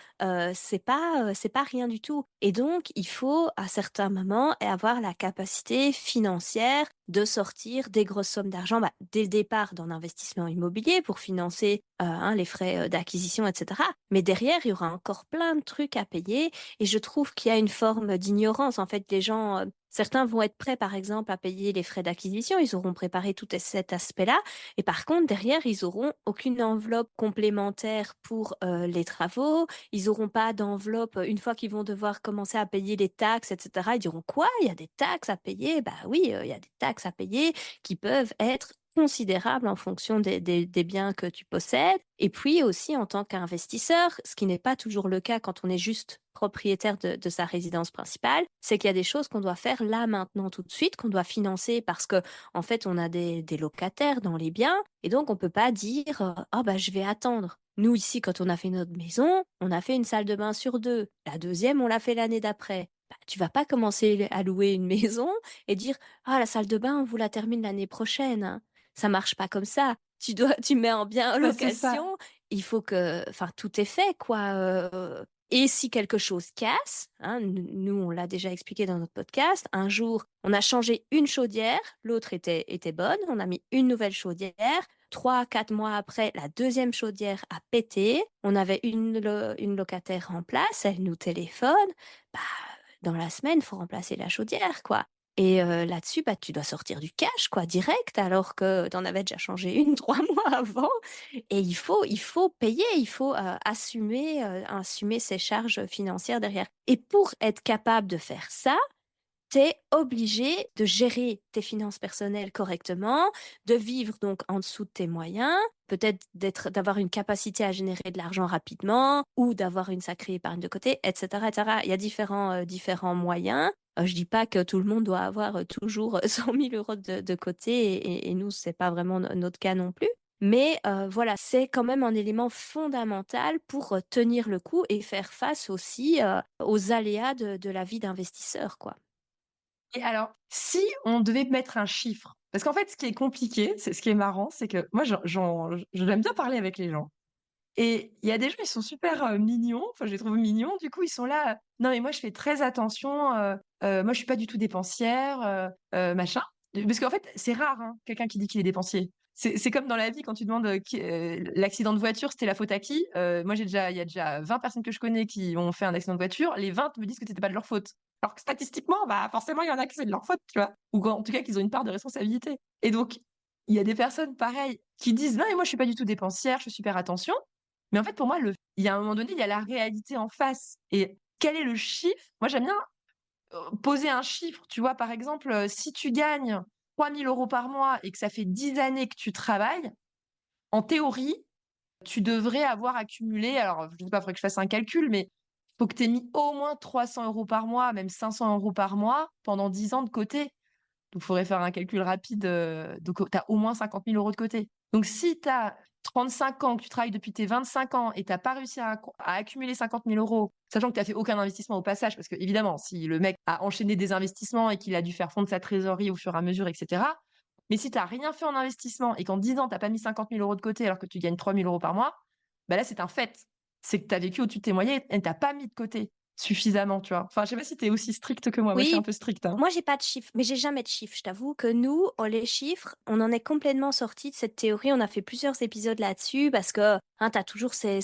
c'est pas rien du tout. Et donc, il faut à certains moments avoir la capacité financière de sortir des grosses sommes d'argent dès le départ dans l'investissement immobilier pour financer hein, les frais d'acquisition, etc. Mais derrière, il y aura encore plein de trucs à payer et je trouve qu'il y a une forme d'ignorance. En fait, les gens, certains vont être prêts, par exemple, à payer les frais d'acquisition. Ils auront préparé tout cet aspect-là. Et par contre, derrière, ils auront aucune enveloppe complémentaire pour les travaux. Ils n'auront pas d'enveloppe une fois qu'ils vont devoir commencer à payer les taxes, etc. Ils diront quoi? Il y a des taxes à payer? Bah oui, il y a des taxes à payer qui peuvent être considérable en fonction des biens que tu possèdes. Et puis aussi en tant qu'investisseur, ce qui n'est pas toujours le cas quand on est juste propriétaire de sa résidence principale, c'est qu'il y a des choses qu'on doit faire là, maintenant, tout de suite, qu'on doit financer parce que en fait, on a des locataires dans les biens et donc on peut pas dire ah bah je vais attendre. Nous ici, quand on a fait notre maison, on a fait une salle de bain sur 2. La deuxième, on l'a fait l'année d'après. Bah, tu vas pas commencer à louer une maison et dire ah la salle de bain, on vous la termine l'année prochaine, hein. Ça marche pas comme ça. Tu mets en bien en Bah, c'est ça. location. Il faut que, enfin, tout est fait, quoi. Et si quelque chose casse, hein, nous, on l'a déjà expliqué dans notre podcast, un jour, on a changé une chaudière, l'autre était bonne, on a mis une nouvelle chaudière. 3, 4 mois après, la deuxième chaudière a pété. On avait une locataire en place, elle nous téléphone. Bah, dans la semaine, il faut remplacer la chaudière, quoi. Et là-dessus, bah, tu dois sortir du cash, quoi, direct, alors que tu en avais déjà changé une 3 mois avant. Et il faut payer, il faut assumer ses charges financières derrière. Et pour être capable de faire ça, tu es obligé de gérer tes finances personnelles correctement, de vivre donc en dessous de tes moyens, peut-être d'avoir une capacité à générer de l'argent rapidement ou d'avoir une sacrée épargne de côté, etc., etc. Il y a différents moyens. Je dis pas que tout le monde doit avoir toujours 100 000 euros de côté et nous, c'est pas vraiment notre cas non plus. Mais voilà, c'est quand même un élément fondamental pour tenir le coup et faire face aussi aux aléas de la vie d'investisseur, quoi. Et alors, si on devait mettre un chiffre, parce qu'en fait, ce qui est compliqué, c'est ce qui est marrant, c'est que moi, j'aime bien parler avec les gens. Et il y a des gens, ils sont super mignons. Enfin, je les trouve mignons. Du coup, ils sont là. Non, mais moi, je fais très attention. Moi, je suis pas du tout dépensière, machin. Parce qu'en fait, c'est rare, hein, quelqu'un qui dit qu'il est dépensier. C'est comme dans la vie quand tu demandes l'accident de voiture, c'était la faute à qui? Moi, il y a déjà 20 personnes que je connais qui ont fait un accident de voiture. Les 20 me disent que c'était pas de leur faute. Alors que statistiquement, bah, forcément, il y en a qui c'est de leur faute, tu vois. Ou en tout cas, qu'ils ont une part de responsabilité. Et donc, il y a des personnes pareilles qui disent non, mais moi, je suis pas du tout dépensière, je fais super attention. Mais en fait, pour moi, il y a un moment donné, il y a la réalité en face. Et quel est le chiffre? Moi, j'aime bien poser un chiffre. Tu vois, par exemple, si tu gagnes 3 000 € par mois et que ça fait 10 années que tu travailles, en théorie, tu devrais avoir accumulé, alors je sais pas, il faudrait que je fasse un calcul, mais il faut que tu aies mis au moins 300 € par mois, même 500 € par mois pendant 10 ans de côté. Donc, il faudrait faire un calcul rapide. Donc, tu as au moins 50 000 € de côté. Donc, si tu as 35 ans, que tu travailles depuis tes 25 ans et tu n'as pas réussi à accumuler 50 000 €, sachant que tu n'as fait aucun investissement au passage, parce que évidemment, si le mec a enchaîné des investissements et qu'il a dû faire fondre sa trésorerie au fur et à mesure, etc. Mais si tu n'as rien fait en investissement et qu'en 10 ans, tu n'as pas mis 50 000 € de côté alors que tu gagnes 3 000 € par mois, bah là, c'est un fait. C'est que tu as vécu au-dessus de tes moyens et tu n'as pas mis de côté suffisamment, tu vois. Enfin, je sais pas si tu es aussi stricte que moi. Moi, je suis un Oui, peu stricte, hein. moi j'ai pas de chiffres, mais j'ai jamais de chiffres. Je t'avoue que nous, les chiffres, on en est complètement sorti de cette théorie. On a fait plusieurs épisodes là-dessus parce que hein, tu as toujours ces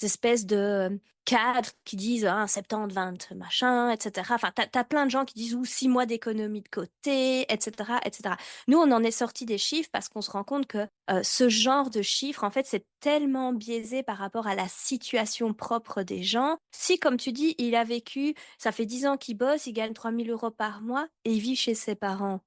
espèces de cadres qui disent hein, 70-20, machin, etc. Enfin, tu as plein de gens qui disent ou 6 mois d'économie de côté, etc., etc. Nous, on en est sorti des chiffres parce qu'on se rend compte que ce genre de chiffres, en fait, c'est tellement biaisé par rapport à la situation propre des gens. Si, comme tu dis, il a vécu ça fait 10 ans qu'il bosse, il gagne 3 000 € par mois et il vit chez ses parents.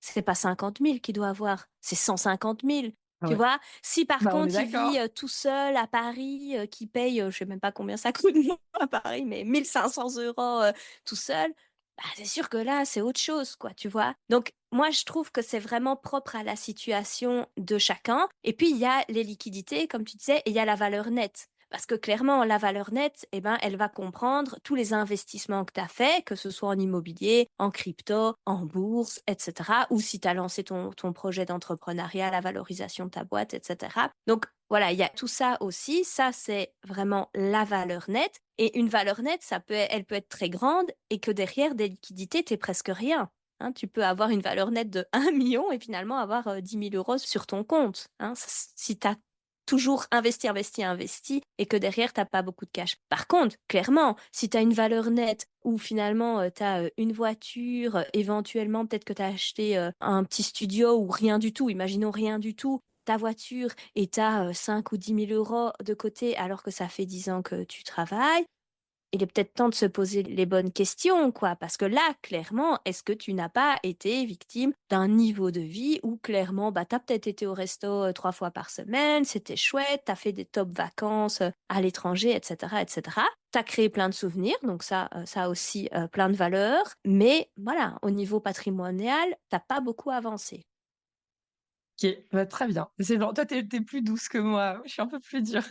C'est pas 50 000 qu'il doit avoir, c'est 150 000. Ah Tu ouais. vois? Si par Bah, on est contre il vit d'accord. tout seul à Paris, qui paye, je sais même pas combien ça coûte moi, à Paris, mais 1 500 € tout seul, bah, c'est sûr que là, c'est autre chose, quoi, tu vois? Donc, moi, je trouve que c'est vraiment propre à la situation de chacun. Et puis, il y a les liquidités, comme tu disais, et il y a la valeur nette. Parce que clairement, la valeur nette, eh ben, elle va comprendre tous les investissements que tu as faits, que ce soit en immobilier, en crypto, en bourse, etc. Ou si tu as lancé ton projet d'entrepreneuriat, la valorisation de ta boîte, etc. Donc voilà, il y a tout ça aussi. Ça, c'est vraiment la valeur nette. Et une valeur nette, elle peut être très grande et que derrière des liquidités, tu presque rien. Hein, tu peux avoir une valeur nette de 1 million et finalement avoir 10 000 € sur ton compte. Hein, si tu as toujours investi, investi, investi, et que derrière, tu n'as pas beaucoup de cash. Par contre, clairement, si tu as une valeur nette où finalement, tu as une voiture, éventuellement, peut-être que tu as acheté un petit studio ou rien du tout, imaginons rien du tout, ta voiture et tu as 5 ou 10 000 € de côté alors que ça fait 10 ans que tu travailles, il est peut-être temps de se poser les bonnes questions, quoi. Parce que là, clairement, est-ce que tu n'as pas été victime d'un niveau de vie où clairement, bah, t'as peut-être été au resto 3 fois par semaine, c'était chouette, t'as fait des top vacances à l'étranger, etc., etc. T'as créé plein de souvenirs, donc ça a aussi plein de valeurs. Mais voilà, au niveau patrimonial, t'as pas beaucoup avancé. Ok, bah, très bien. C'est genre, toi, t'es plus douce que moi. Je suis un peu plus dure.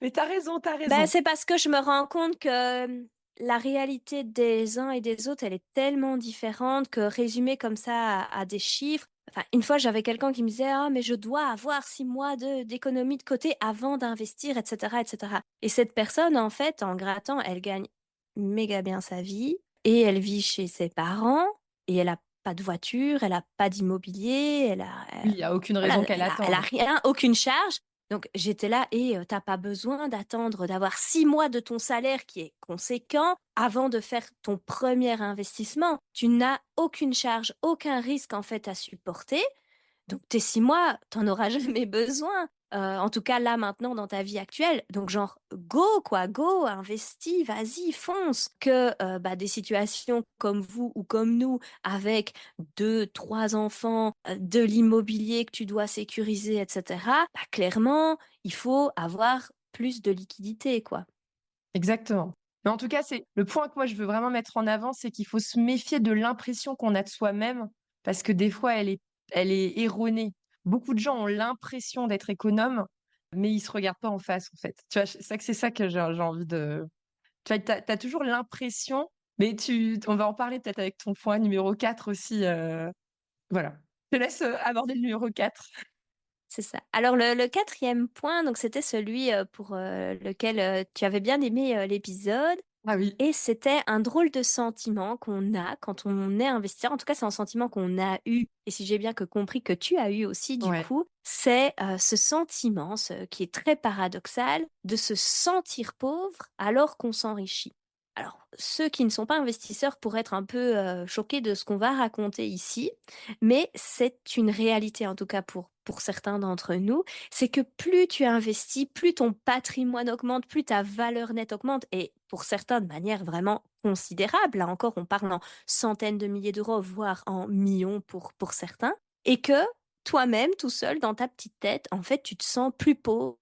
Mais t'as raison, t'as Ben, raison. c'est parce que je me rends compte que la réalité des uns et des autres, elle est tellement différente que résumer comme ça à des chiffres. Enfin, une fois, j'avais quelqu'un qui me disait, ah, mais je dois avoir 6 mois d'économie de côté avant d'investir, etc., etc. Et cette personne, en fait, en grattant, elle gagne méga bien sa vie et elle vit chez ses parents et elle a pas de voiture, elle a pas d'immobilier, Oui, il n'y a aucune raison voilà, qu'elle elle a attende. rien, aucune charge. Donc j'étais là et t'as pas besoin d'attendre d'avoir 6 mois de ton salaire qui est conséquent avant de faire ton premier investissement. Tu n'as aucune charge, aucun risque en fait à supporter. Donc tes 6 mois, t'en auras jamais besoin. En tout cas là maintenant dans ta vie actuelle. Donc genre go quoi, go, investis, vas-y, fonce. Que bah, des situations comme vous ou comme nous avec 2, 3 enfants, de l'immobilier que tu dois sécuriser, etc. Bah, clairement, il faut avoir plus de liquidité quoi. Exactement. Mais en tout cas, c'est le point que moi je veux vraiment mettre en avant, c'est qu'il faut se méfier de l'impression qu'on a de soi-même, parce que des fois, elle est erronée. Beaucoup de gens ont l'impression d'être économes, mais ils se regardent pas en face, en fait. Tu vois, c'est ça que j'ai envie de. Tu vois, t'as toujours l'impression, mais on va en parler peut-être avec ton point numéro 4 aussi. Voilà. Je te laisse aborder le numéro 4. C'est ça. Alors le quatrième point, donc c'était celui pour lequel tu avais bien aimé l'épisode. Ah oui. Et c'était un drôle de sentiment qu'on a quand on est investisseur. En tout cas, c'est un sentiment qu'on a eu, et si j'ai bien que compris que tu as eu aussi, du Ouais. coup, c'est ce sentiment, qui est très paradoxal, de se sentir pauvre alors qu'on s'enrichit. Alors, ceux qui ne sont pas investisseurs pourraient être un peu choqués de ce qu'on va raconter ici, mais c'est une réalité, en tout cas pour certains d'entre nous, c'est que plus tu investis, plus ton patrimoine augmente, plus ta valeur nette augmente, et pour certains de manière vraiment considérable. Là encore, on parle en centaines de milliers d'euros, voire en millions pour certains, et que toi-même, tout seul, dans ta petite tête, en fait, tu te sens plus pauvre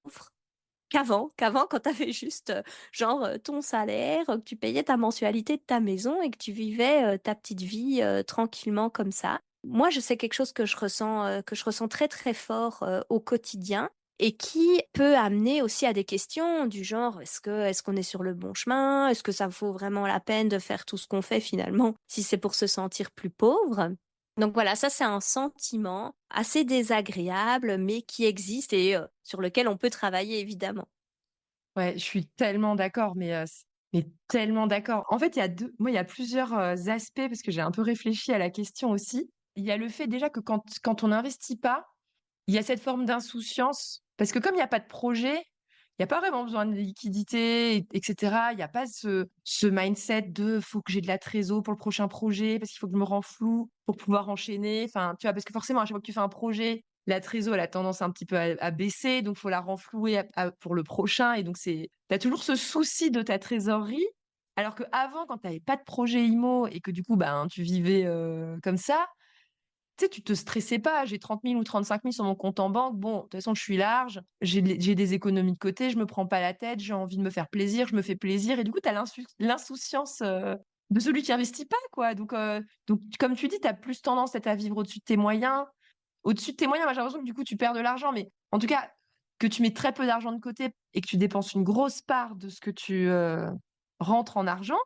qu'avant, quand tu avais juste genre ton salaire, que tu payais ta mensualité de ta maison et que tu vivais ta petite vie tranquillement comme ça. Moi, je sais quelque chose que je ressens très très fort au quotidien et qui peut amener aussi à des questions du genre est-ce qu'on est sur le bon chemin? Est-ce que ça vaut vraiment la peine de faire tout ce qu'on fait finalement si c'est pour se sentir plus pauvre? Donc voilà, ça c'est un sentiment assez désagréable, mais qui existe et sur lequel on peut travailler évidemment. Ouais, je suis tellement d'accord, mais tellement d'accord. En fait, moi, il y a plusieurs aspects parce que j'ai un peu réfléchi à la question aussi. Il y a le fait déjà que quand on n'investit pas, il y a cette forme d'insouciance parce que comme il n'y a pas de projet, il n'y a pas vraiment besoin de liquidité, etc. Il n'y a pas ce mindset de faut que j'ai de la trésor pour le prochain projet parce qu'il faut que je me renfloue pour pouvoir enchaîner. Enfin, tu vois, parce que forcément, à chaque fois que tu fais un projet, la trésor, elle a tendance un petit peu à baisser, donc faut la renflouer pour le prochain. Et donc, t'as toujours ce souci de ta trésorerie. Alors qu'avant, quand tu n'avais pas de projet IMO et que du coup, ben, tu vivais comme ça, tu sais, tu te stressais pas. J'ai 30 000 ou 35 000 sur mon compte en banque. Bon, de toute façon, je suis large. J'ai des économies de côté. Je me prends pas la tête. J'ai envie de me faire plaisir. Je me fais plaisir. Et du coup, tu as l'insouciance de celui qui investit pas, quoi. Donc, comme tu dis, tu as plus tendance à vivre au-dessus de tes moyens. Au-dessus de tes moyens, moi, j'ai l'impression que du coup, tu perds de l'argent. Mais en tout cas, que tu mets très peu d'argent de côté et que tu dépenses une grosse part de ce que tu rentres en argent.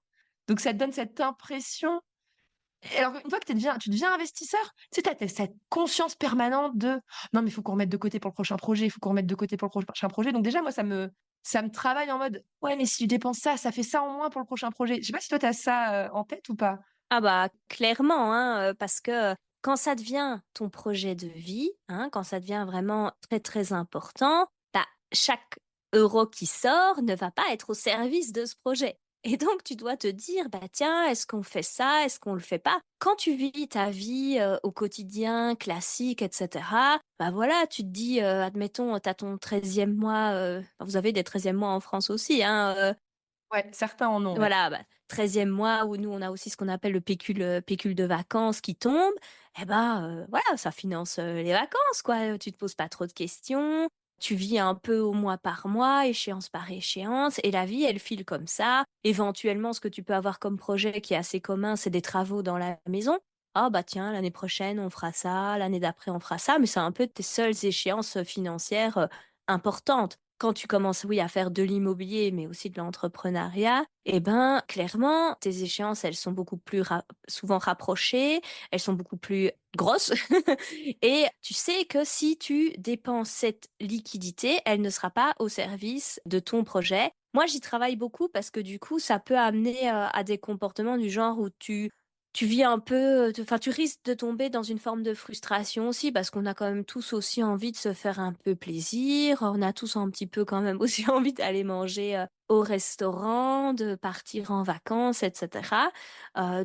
Donc, ça te donne cette impression et alors, une fois que tu deviens investisseur, tu sais, t'as cette conscience permanente de non, mais il faut qu'on remette de côté pour le prochain projet, il faut qu'on remette de côté pour le prochain projet. Donc, déjà, moi, ça me travaille en mode ouais, mais si je dépense ça, ça fait ça en moins pour le prochain projet. Je sais pas si toi, tu as ça en tête ou pas. Ah bah clairement, hein, parce que quand ça devient ton projet de vie, hein, quand ça devient vraiment très très important, bah, chaque euro qui sort ne va pas être au service de ce projet. Et donc tu dois te dire, bah tiens, est-ce qu'on fait ça, est-ce qu'on le fait pas? Quand tu vis ta vie au quotidien, classique, etc., bah voilà, tu te dis, admettons, tu as ton 13e mois, vous avez des 13e mois en France aussi, hein, Ouais, certains en ont, ouais. Voilà, 13e mois où nous, on a aussi ce qu'on appelle le pécule de vacances qui tombe. Et ben, voilà, ça finance, les vacances, quoi, tu te poses pas trop de questions, tu vis un peu au mois par mois, échéance par échéance et la vie, elle file comme ça. Éventuellement, ce que tu peux avoir comme projet qui est assez commun, c'est des travaux dans la maison. Ah bah tiens, l'année prochaine, on fera ça, l'année d'après, on fera ça, mais c'est un peu tes seules échéances, financières, importantes. Quand tu commences, oui, à faire de l'immobilier, mais aussi de l'entrepreneuriat, eh ben, clairement, tes échéances, elles sont beaucoup plus souvent rapprochées, elles sont beaucoup plus grosses. Et tu sais que si tu dépenses cette liquidité, elle ne sera pas au service de ton projet. Moi, j'y travaille beaucoup parce que du coup, ça peut amener à des comportements du genre où tu vis un peu, enfin, tu risques de tomber dans une forme de frustration aussi parce qu'on a quand même tous aussi envie de se faire un peu plaisir. On a tous un petit peu quand même aussi envie d'aller manger au restaurant, de partir en vacances, etc.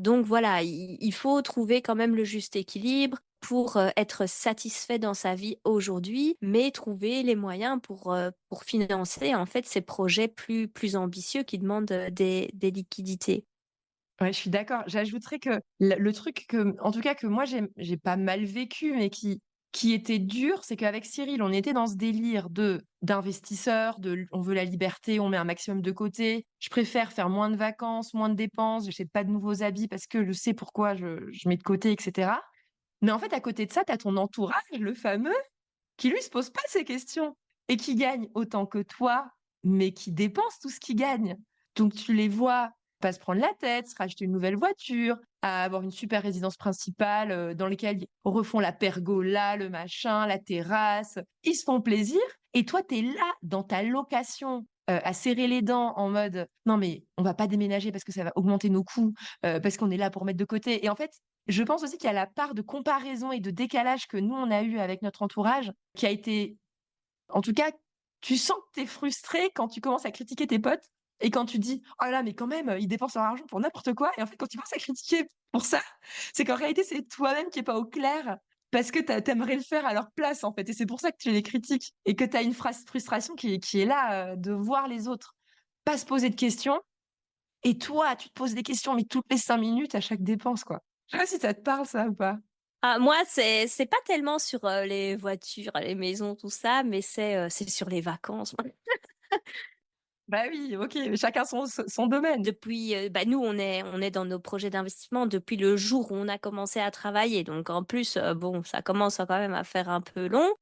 Donc voilà, il faut trouver quand même le juste équilibre pour être satisfait dans sa vie aujourd'hui, mais trouver les moyens pour financer en fait ces projets plus ambitieux qui demandent des liquidités. Ouais, je suis d'accord. J'ajouterais que le truc que, en tout cas, que moi j'ai pas mal vécu, mais qui était dur, c'est qu'avec Cyril, on était dans ce délire d'investisseurs, on veut la liberté, on met un maximum de côté. Je préfère faire moins de vacances, moins de dépenses, j'achète pas de nouveaux habits parce que je sais pourquoi je mets de côté, etc. Mais en fait, à côté de ça, tu as ton entourage, le fameux, qui lui se pose pas ces questions et qui gagne autant que toi, mais qui dépense tout ce qu'il gagne. Donc tu les vois pas se prendre la tête, se racheter une nouvelle voiture, à avoir une super résidence principale dans laquelle ils refont la pergola, le machin, la terrasse. Ils se font plaisir et toi, tu es là dans ta location à serrer les dents en mode non mais on va pas déménager parce que ça va augmenter nos coûts, parce qu'on est là pour mettre de côté. Et en fait, je pense aussi qu'il y a la part de comparaison et de décalage que nous, on a eu avec notre entourage, qui a été, en tout cas, tu sens que tu es frustré quand tu commences à critiquer tes potes et quand tu dis: «Oh là là, mais quand même, ils dépensent leur argent pour n'importe quoi» et en fait, quand tu commences à critiquer pour ça, c'est qu'en réalité, c'est toi-même qui es pas au clair parce que tu aimerais le faire à leur place, en fait et c'est pour ça que tu les critiques et que tu as une frustration qui est là, de voir les autres pas se poser de questions et toi, tu te poses des questions, mais toutes les 5 minutes à chaque dépense, quoi. Je sais pas si ça te parle ça ou pas? Ah, moi, c'est pas tellement sur les voitures, les maisons, tout ça, mais c'est sur les vacances. Bah oui, OK, mais chacun son domaine. Depuis, nous, on est dans nos projets d'investissement depuis le jour où on a commencé à travailler. Donc en plus, bon, ça commence quand même à faire un peu long.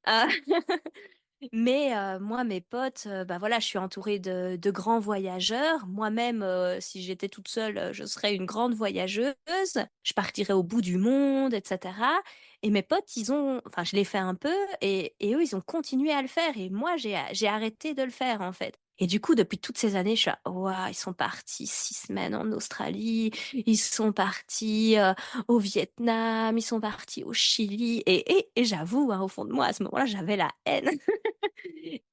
Mais moi, mes potes, voilà, je suis entourée de grands voyageurs. Moi-même, si j'étais toute seule, je serais une grande voyageuse. Je partirais au bout du monde, et cetera. Et mes potes, enfin, je l'ai fait un peu et eux, ils ont continué à le faire et moi, j'ai arrêté de le faire, en fait. Et du coup, depuis toutes ces années, je suis là: «Waouh, ils sont partis 6 semaines en Australie, ils sont partis, au Vietnam, ils sont partis au Chili» et j'avoue, hein, au fond de moi, à ce moment-là, j'avais la haine.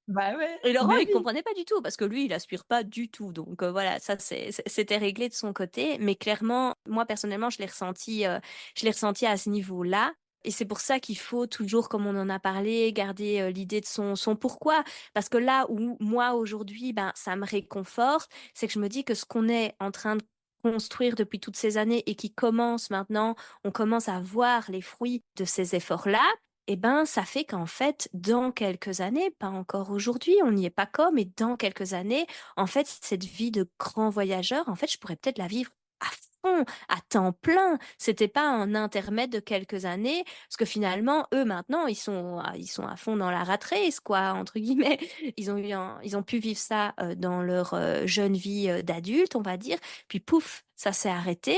Bah ouais, Et Laurent, mais il oui. comprenait pas du tout parce que lui, il aspire pas du tout. Donc voilà, ça c'était réglé de son côté. Mais clairement, moi personnellement, je l'ai ressenti à ce niveau-là. Et c'est pour ça qu'il faut toujours, comme on en a parlé, garder l'idée de son pourquoi. Parce que là où moi aujourd'hui, ça me réconforte, c'est que je me dis que ce qu'on est en train de construire depuis toutes ces années et qui commence maintenant, on commence à voir les fruits de ces efforts-là. Eh ben, ça fait qu'en fait, dans quelques années, pas encore aujourd'hui, on n'y est pas encore, mais dans quelques années, en fait, cette vie de grand voyageur, en fait, je pourrais peut-être la vivre à fond, à temps plein. C'était pas un intermède de quelques années, parce que finalement, eux, maintenant, ils sont à fond dans la rat race, quoi, entre guillemets. Ils ont pu vivre ça dans leur jeune vie d'adulte, on va dire. Puis pouf, ça s'est arrêté.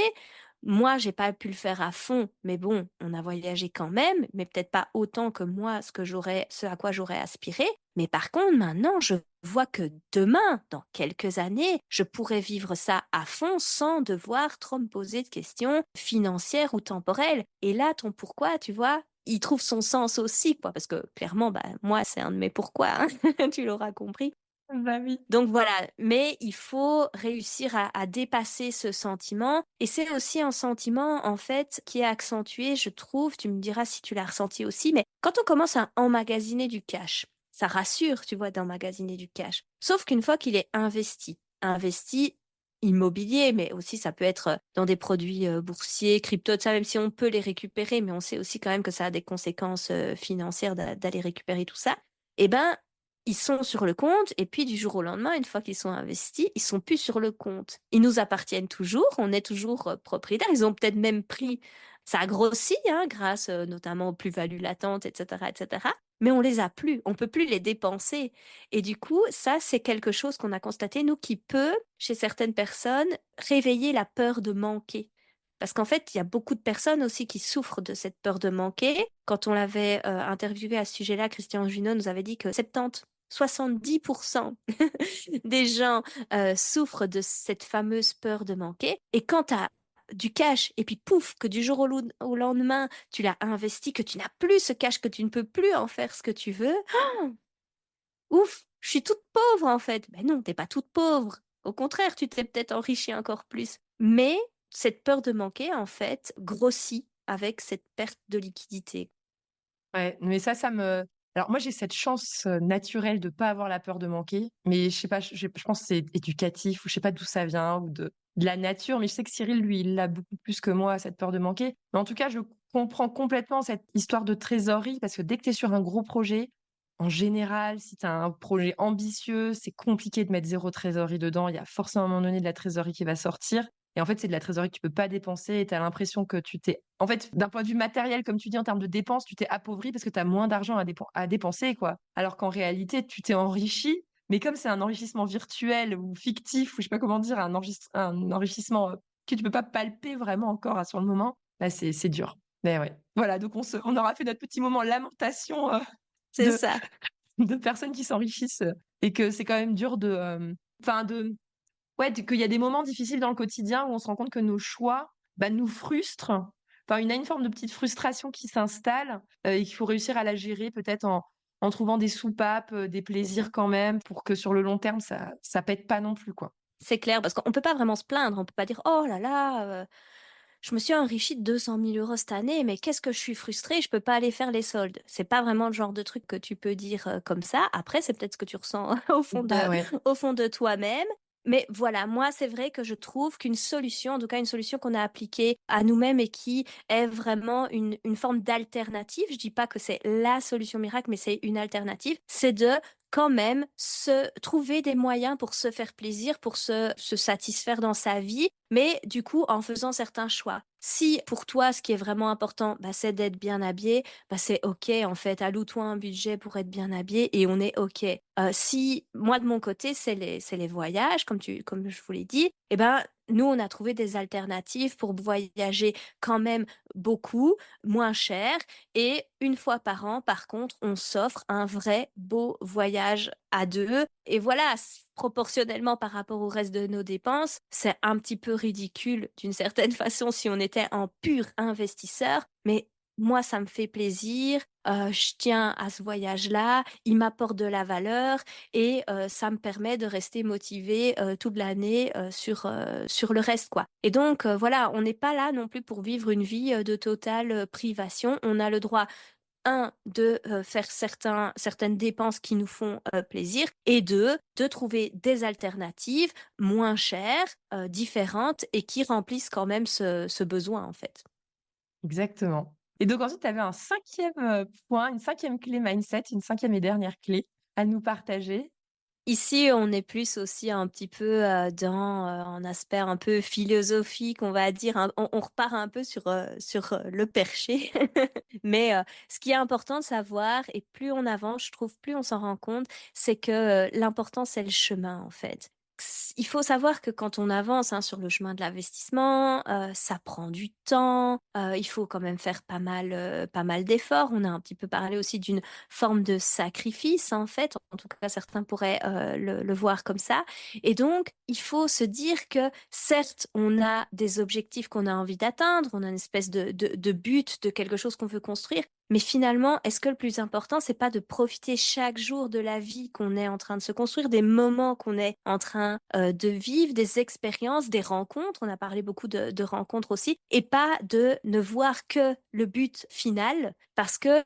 Moi, j'ai pas pu le faire à fond, mais bon, on a voyagé quand même, mais peut-être pas autant que moi, ce à quoi j'aurais aspiré. Mais par contre, maintenant, je vois que demain, dans quelques années, je pourrais vivre ça à fond sans devoir trop me poser de questions financières ou temporelles. Et là, ton pourquoi, tu vois, il trouve son sens aussi, quoi, parce que clairement, moi, c'est un de mes pourquoi, hein, tu l'auras compris. Bah oui. Donc voilà, mais il faut réussir à dépasser ce sentiment. Et c'est aussi un sentiment, en fait, qui est accentué, je trouve, tu me diras si tu l'as ressenti aussi, mais quand on commence à emmagasiner du cash, ça rassure, tu vois, d'emmagasiner du cash. Sauf qu'une fois qu'il est investi immobilier, mais aussi ça peut être dans des produits boursiers, crypto, tout ça, même si on peut les récupérer, mais on sait aussi quand même que ça a des conséquences financières d'aller récupérer tout ça. Eh ben, ils sont sur le compte et puis du jour au lendemain, une fois qu'ils sont investis, ils sont plus sur le compte. Ils nous appartiennent toujours, on est toujours propriétaires. Ils ont peut-être même pris, ça a grossi, hein, grâce notamment aux plus-values latentes, etc., etc. Mais on les a plus, on peut plus les dépenser. Et du coup, ça, c'est quelque chose qu'on a constaté, nous, qui peut, chez certaines personnes, réveiller la peur de manquer. Parce qu'en fait, il y a beaucoup de personnes aussi qui souffrent de cette peur de manquer. Quand on l'avait interviewé à ce sujet-là, Christian Junot nous avait dit que 70, 70% des gens souffrent de cette fameuse peur de manquer. Et quand tu as du cash et puis pouf, que du jour au lendemain, tu l'as investi, que tu n'as plus ce cash, que tu ne peux plus en faire ce que tu veux, ouf, je suis toute pauvre en fait. Ben non, t'es pas toute pauvre. Au contraire, tu t'es peut-être enrichi encore plus. Mais cette peur de manquer, en fait, grossit avec cette perte de liquidité. Ouais, mais ça me alors moi, j'ai cette chance, naturelle de pas avoir la peur de manquer, mais je sais pas, je pense que c'est éducatif ou je sais pas d'où ça vient ou de la nature, mais je sais que Cyril, lui, il l'a beaucoup plus que moi, cette peur de manquer. Mais en tout cas, je comprends complètement cette histoire de trésorerie parce que dès que tu es sur un gros projet, en général, si tu as un projet ambitieux, c'est compliqué de mettre 0 trésorerie dedans. Il y a forcément à un moment donné de la trésorerie qui va sortir et en fait, c'est de la trésorerie que tu peux pas dépenser et tu as l'impression que tu t'es en fait, d'un point de vue matériel, comme tu dis, en termes de dépenses, tu t'es appauvri parce que tu as moins d'argent à dépenser, quoi. Alors qu'en réalité, tu t'es enrichi, mais comme c'est un enrichissement virtuel ou fictif, ou je sais pas comment dire, un enrichissement que tu peux pas palper vraiment encore sur le moment, là, c'est dur. Mais ouais. Voilà, donc on aura fait notre petit moment lamentation C'est de, ça. de personnes qui s'enrichissent et que c'est quand même dur enfin, ouais, qu'il y a des moments difficiles dans le quotidien où on se rend compte que nos choix bah, nous frustrent. Enfin, il y a une forme de petite frustration qui s'installe et qu'il faut réussir à la gérer peut-être en trouvant des soupapes, des C'est ça. plaisirs quand même pour que sur le long terme, ça pète pas non plus, quoi. C'est clair, parce qu'on peut pas vraiment se plaindre. On peut pas dire, oh là là, je me suis enrichie de 200 000 euros cette année, mais qu'est-ce que je suis frustrée, je peux pas aller faire les soldes. C'est pas vraiment le genre de truc que tu peux dire comme ça. Après, c'est peut-être ce que tu ressens Bah ouais, au fond de toi-même. Mais voilà, moi, c'est vrai que je trouve qu'une solution, en tout cas une solution qu'on a appliquée à nous-mêmes et qui est vraiment une forme d'alternative, je dis pas que c'est la solution miracle, mais c'est une alternative, c'est de quand même se trouver des moyens pour se faire plaisir, pour se satisfaire dans sa vie, mais du coup en faisant certains choix. Si pour toi ce qui est vraiment important, bah, c'est d'être bien habillé, bah, c'est ok en fait, alloue-toi un budget pour être bien habillé et on est ok. Si moi de mon côté c'est les voyages comme je vous l'ai dit, eh ben nous on a trouvé des alternatives pour voyager quand même beaucoup moins cher et une fois par an, par contre, on s'offre un vrai beau voyage à deux. Et voilà, proportionnellement par rapport au reste de nos dépenses, c'est un petit peu ridicule d'une certaine façon si on était en pur investisseur. Mais moi, ça me fait plaisir. Je tiens à ce voyage-là. Il m'apporte de la valeur et ça me permet de rester motivée toute l'année sur le reste, quoi. Et donc, voilà, on n'est pas là non plus pour vivre une vie de totale privation. On a le droit de faire certaines dépenses qui nous font plaisir, et deux, de trouver des alternatives moins chères, différentes, et qui remplissent quand même ce besoin, en fait. exactement. Et donc ensuite, tu avais un cinquième point, une cinquième clé mindset, une cinquième et dernière clé à nous partager. Ici, on est plus aussi un petit peu dans un aspect un peu philosophique, on va dire. On repart un peu sur le perché. Mais ce qui est important de savoir, et plus on avance, je trouve, plus on s'en rend compte, c'est que l'important, c'est le chemin, en fait. Il faut savoir que quand on avance hein, sur le chemin de l'investissement, ça prend du temps. Il faut quand même faire pas mal d'efforts. On a un petit peu parlé aussi d'une forme de sacrifice, en fait. En tout cas, certains pourraient le voir comme ça. Et donc, il faut se dire que certes, on a des objectifs qu'on a envie d'atteindre, on a une espèce de but, de quelque chose qu'on veut construire. Mais finalement, est-ce que le plus important, c'est pas de profiter chaque jour de la vie qu'on est en train de se construire, des moments qu'on est en train de vivre, des expériences, des rencontres. On a parlé beaucoup de rencontres aussi, et pas de ne voir que le but final, parce que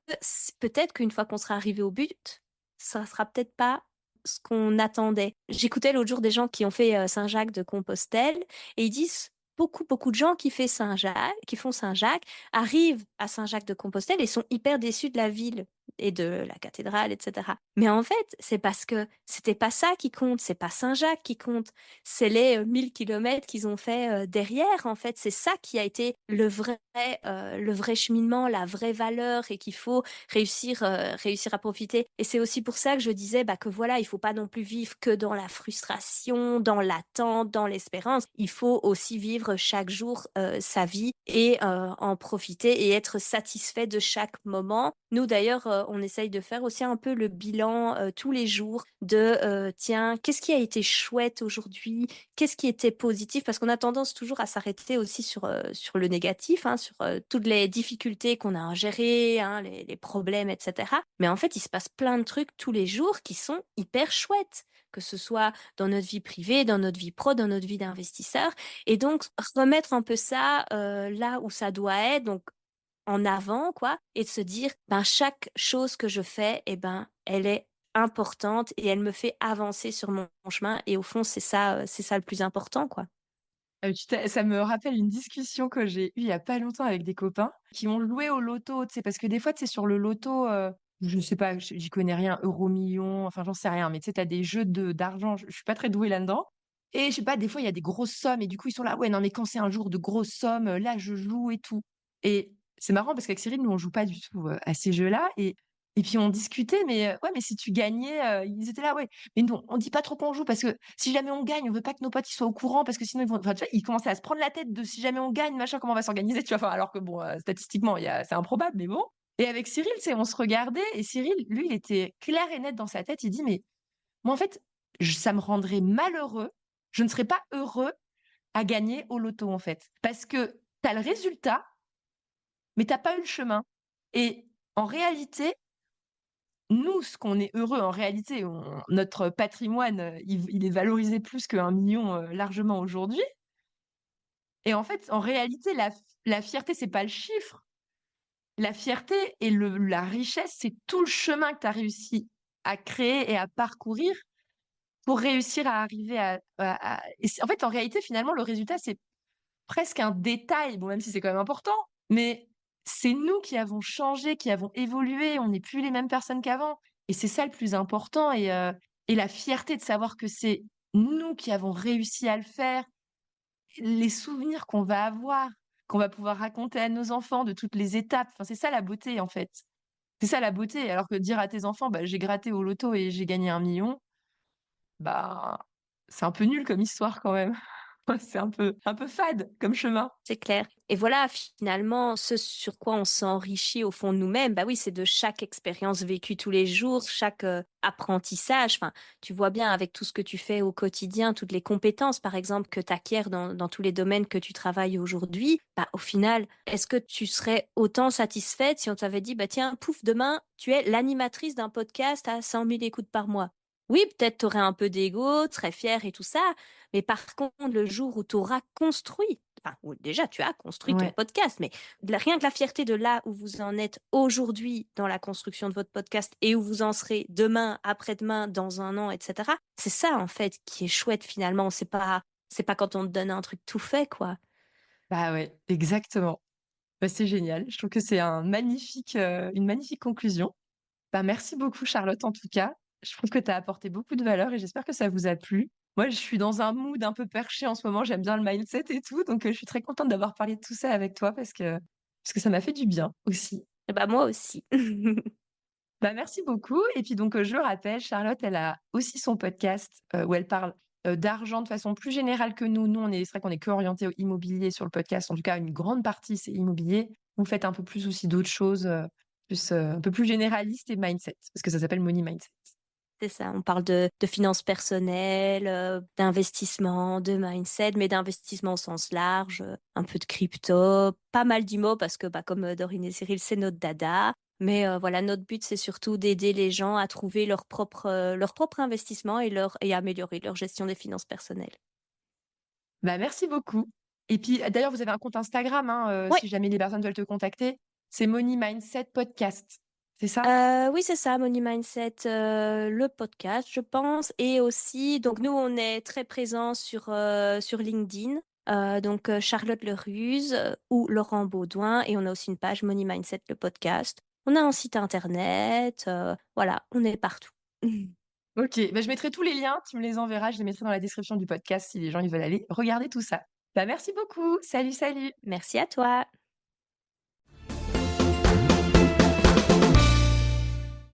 peut-être qu'une fois qu'on sera arrivé au but, ça sera peut-être pas ce qu'on attendait. J'écoutais l'autre jour des gens qui ont fait Saint-Jacques de Compostelle et ils disent beaucoup de gens qui font Saint-Jacques arrivent à Saint-Jacques de Compostelle et sont hyper déçus de la ville et de la cathédrale, etc. Mais en fait, c'est parce que c'était pas ça qui compte, c'est pas Saint-Jacques qui compte, c'est les 1000 kilomètres qu'ils ont fait derrière. En fait, c'est ça qui a été le vrai cheminement, la vraie valeur et qu'il faut réussir à profiter. Et c'est aussi pour ça que je disais que voilà, il faut pas non plus vivre que dans la frustration, dans l'attente, dans l'espérance. Il faut aussi vivre chaque jour sa vie et en profiter et être satisfait de chaque moment. Nous, d'ailleurs, on essaye de faire aussi un peu le bilan tous les jours de tiens, qu'est-ce qui a été chouette aujourd'hui? Qu'est-ce qui était positif? Parce qu'on a tendance toujours à s'arrêter aussi sur le négatif, hein, sur toutes les difficultés qu'on a à gérer, hein, les problèmes, etc. Mais en fait, il se passe plein de trucs tous les jours qui sont hyper chouettes, que ce soit dans notre vie privée, dans notre vie pro, dans notre vie d'investisseur. Et donc, remettre un peu ça là où ça doit être, donc en avant, quoi, et de se dire, chaque chose que je fais, elle est importante et elle me fait avancer sur mon chemin. Et au fond, c'est ça le plus important, quoi. Ça me rappelle une discussion que j'ai eue il y a pas longtemps avec des copains qui ont joué au loto, tu sais, parce que des fois, tu sais, sur le loto, je sais pas, j'y connais rien, euro million, enfin, j'en sais rien, mais tu sais, t'as des jeux d'argent, je suis pas très douée là-dedans. Et je sais pas, des fois, il y a des grosses sommes, et du coup, ils sont là, ouais, non, mais quand c'est un jour de grosses sommes, là, je joue et tout. Et c'est marrant parce qu'avec Cyril, nous, on joue pas du tout à ces jeux-là. Et puis, on discutait, mais ouais, mais si tu gagnais, ils étaient là, ouais, mais non, on dit pas trop qu'on joue parce que si jamais on gagne, on veut pas que nos potes ils soient au courant parce que sinon ils vont, enfin, tu vois, ils commençaient à se prendre la tête de si jamais on gagne, machin, comment on va s'organiser, tu vois. Enfin, alors que bon, statistiquement, c'est improbable, mais bon. Et avec Cyril, c'est, on se regardait et Cyril, lui, il était clair et net dans sa tête. Il dit, mais moi, en fait, ça me rendrait malheureux. Je ne serais pas heureux à gagner au loto, en fait, parce que t'as le résultat, mais t'as pas eu le chemin. Et en réalité, nous, ce qu'on est heureux en réalité, notre patrimoine, il est valorisé plus qu'1 million largement aujourd'hui. Et en fait, en réalité, la fierté, c'est pas le chiffre. La fierté et la richesse, c'est tout le chemin que tu as réussi à créer et à parcourir pour réussir à arriver en fait, en réalité, finalement, le résultat, c'est presque un détail, bon, même si c'est quand même important, mais c'est nous qui avons changé, qui avons évolué, on n'est plus les mêmes personnes qu'avant. Et c'est ça le plus important. Et la fierté de savoir que c'est nous qui avons réussi à le faire, les souvenirs qu'on va avoir, qu'on va pouvoir raconter à nos enfants de toutes les étapes. Enfin, c'est ça la beauté, en fait. C'est ça la beauté. Alors que dire à tes enfants, j'ai gratté au loto et j'ai gagné 1 million, bah, c'est un peu nul comme histoire quand même. C'est un peu fade comme chemin. C'est clair. Et voilà, finalement, ce sur quoi on s'enrichit au fond de nous-mêmes, oui, c'est de chaque expérience vécue tous les jours, chaque apprentissage. Enfin, tu vois bien avec tout ce que tu fais au quotidien, toutes les compétences, par exemple, que tu acquiers dans tous les domaines que tu travailles aujourd'hui. Au final, est-ce que tu serais autant satisfaite si on t'avait dit, tiens, pouf, demain, tu es l'animatrice d'un podcast à 100 000 écoutes par mois? Oui, peut-être tu aurais un peu d'ego, très fière et tout ça, mais par contre, le jour où tu auras construit, enfin, déjà tu as construit ton Ouais. podcast, mais rien que la fierté de là où vous en êtes aujourd'hui dans la construction de votre podcast et où vous en serez demain, après-demain, dans 1 an, etc. C'est ça en fait qui est chouette finalement. C'est pas quand on te donne un truc tout fait, quoi. Bah ouais, exactement. Bah, c'est génial. Je trouve que c'est une magnifique conclusion. Bah, merci beaucoup, Charlotte, en tout cas. Je trouve que tu as apporté beaucoup de valeur et j'espère que ça vous a plu. Moi, je suis dans un mood un peu perché en ce moment. J'aime bien le mindset et tout. Donc, je suis très contente d'avoir parlé de tout ça avec toi parce que ça m'a fait du bien aussi. Et moi aussi. Bah, merci beaucoup. Et puis, donc, je le rappelle, Charlotte, elle a aussi son podcast où elle parle d'argent de façon plus générale que nous. Nous, c'est vrai qu'on est que orienté au immobilier sur le podcast. En tout cas, une grande partie, c'est immobilier. Vous faites un peu plus aussi d'autres choses, un peu plus généralistes et mindset, parce que ça s'appelle Money Mindset. C'est ça, on parle de finances personnelles, d'investissement, de mindset, mais d'investissement au sens large, un peu de crypto, pas mal d'IMO parce que comme Dorine et Cyril, c'est notre dada. Mais voilà, notre but, c'est surtout d'aider les gens à trouver leur propre investissement et améliorer leur gestion des finances personnelles. Bah, merci beaucoup. Et puis, d'ailleurs, vous avez un compte Instagram, hein, Ouais, si jamais les personnes veulent te contacter. C'est Money Mindset Podcast. c'est ça? Oui, c'est ça, Money Mindset, le podcast, je pense. Et aussi, donc nous, on est très présents sur LinkedIn. Donc Charlotte Leruse ou Laurent Baudouin. Et on a aussi une page Money Mindset, le podcast. On a un site internet. Voilà, on est partout. OK, bah, je mettrai tous les liens, tu me les enverras, je les mettrai dans la description du podcast si les gens ils veulent aller regarder tout ça. Bah, merci beaucoup. Salut, salut. Merci à toi.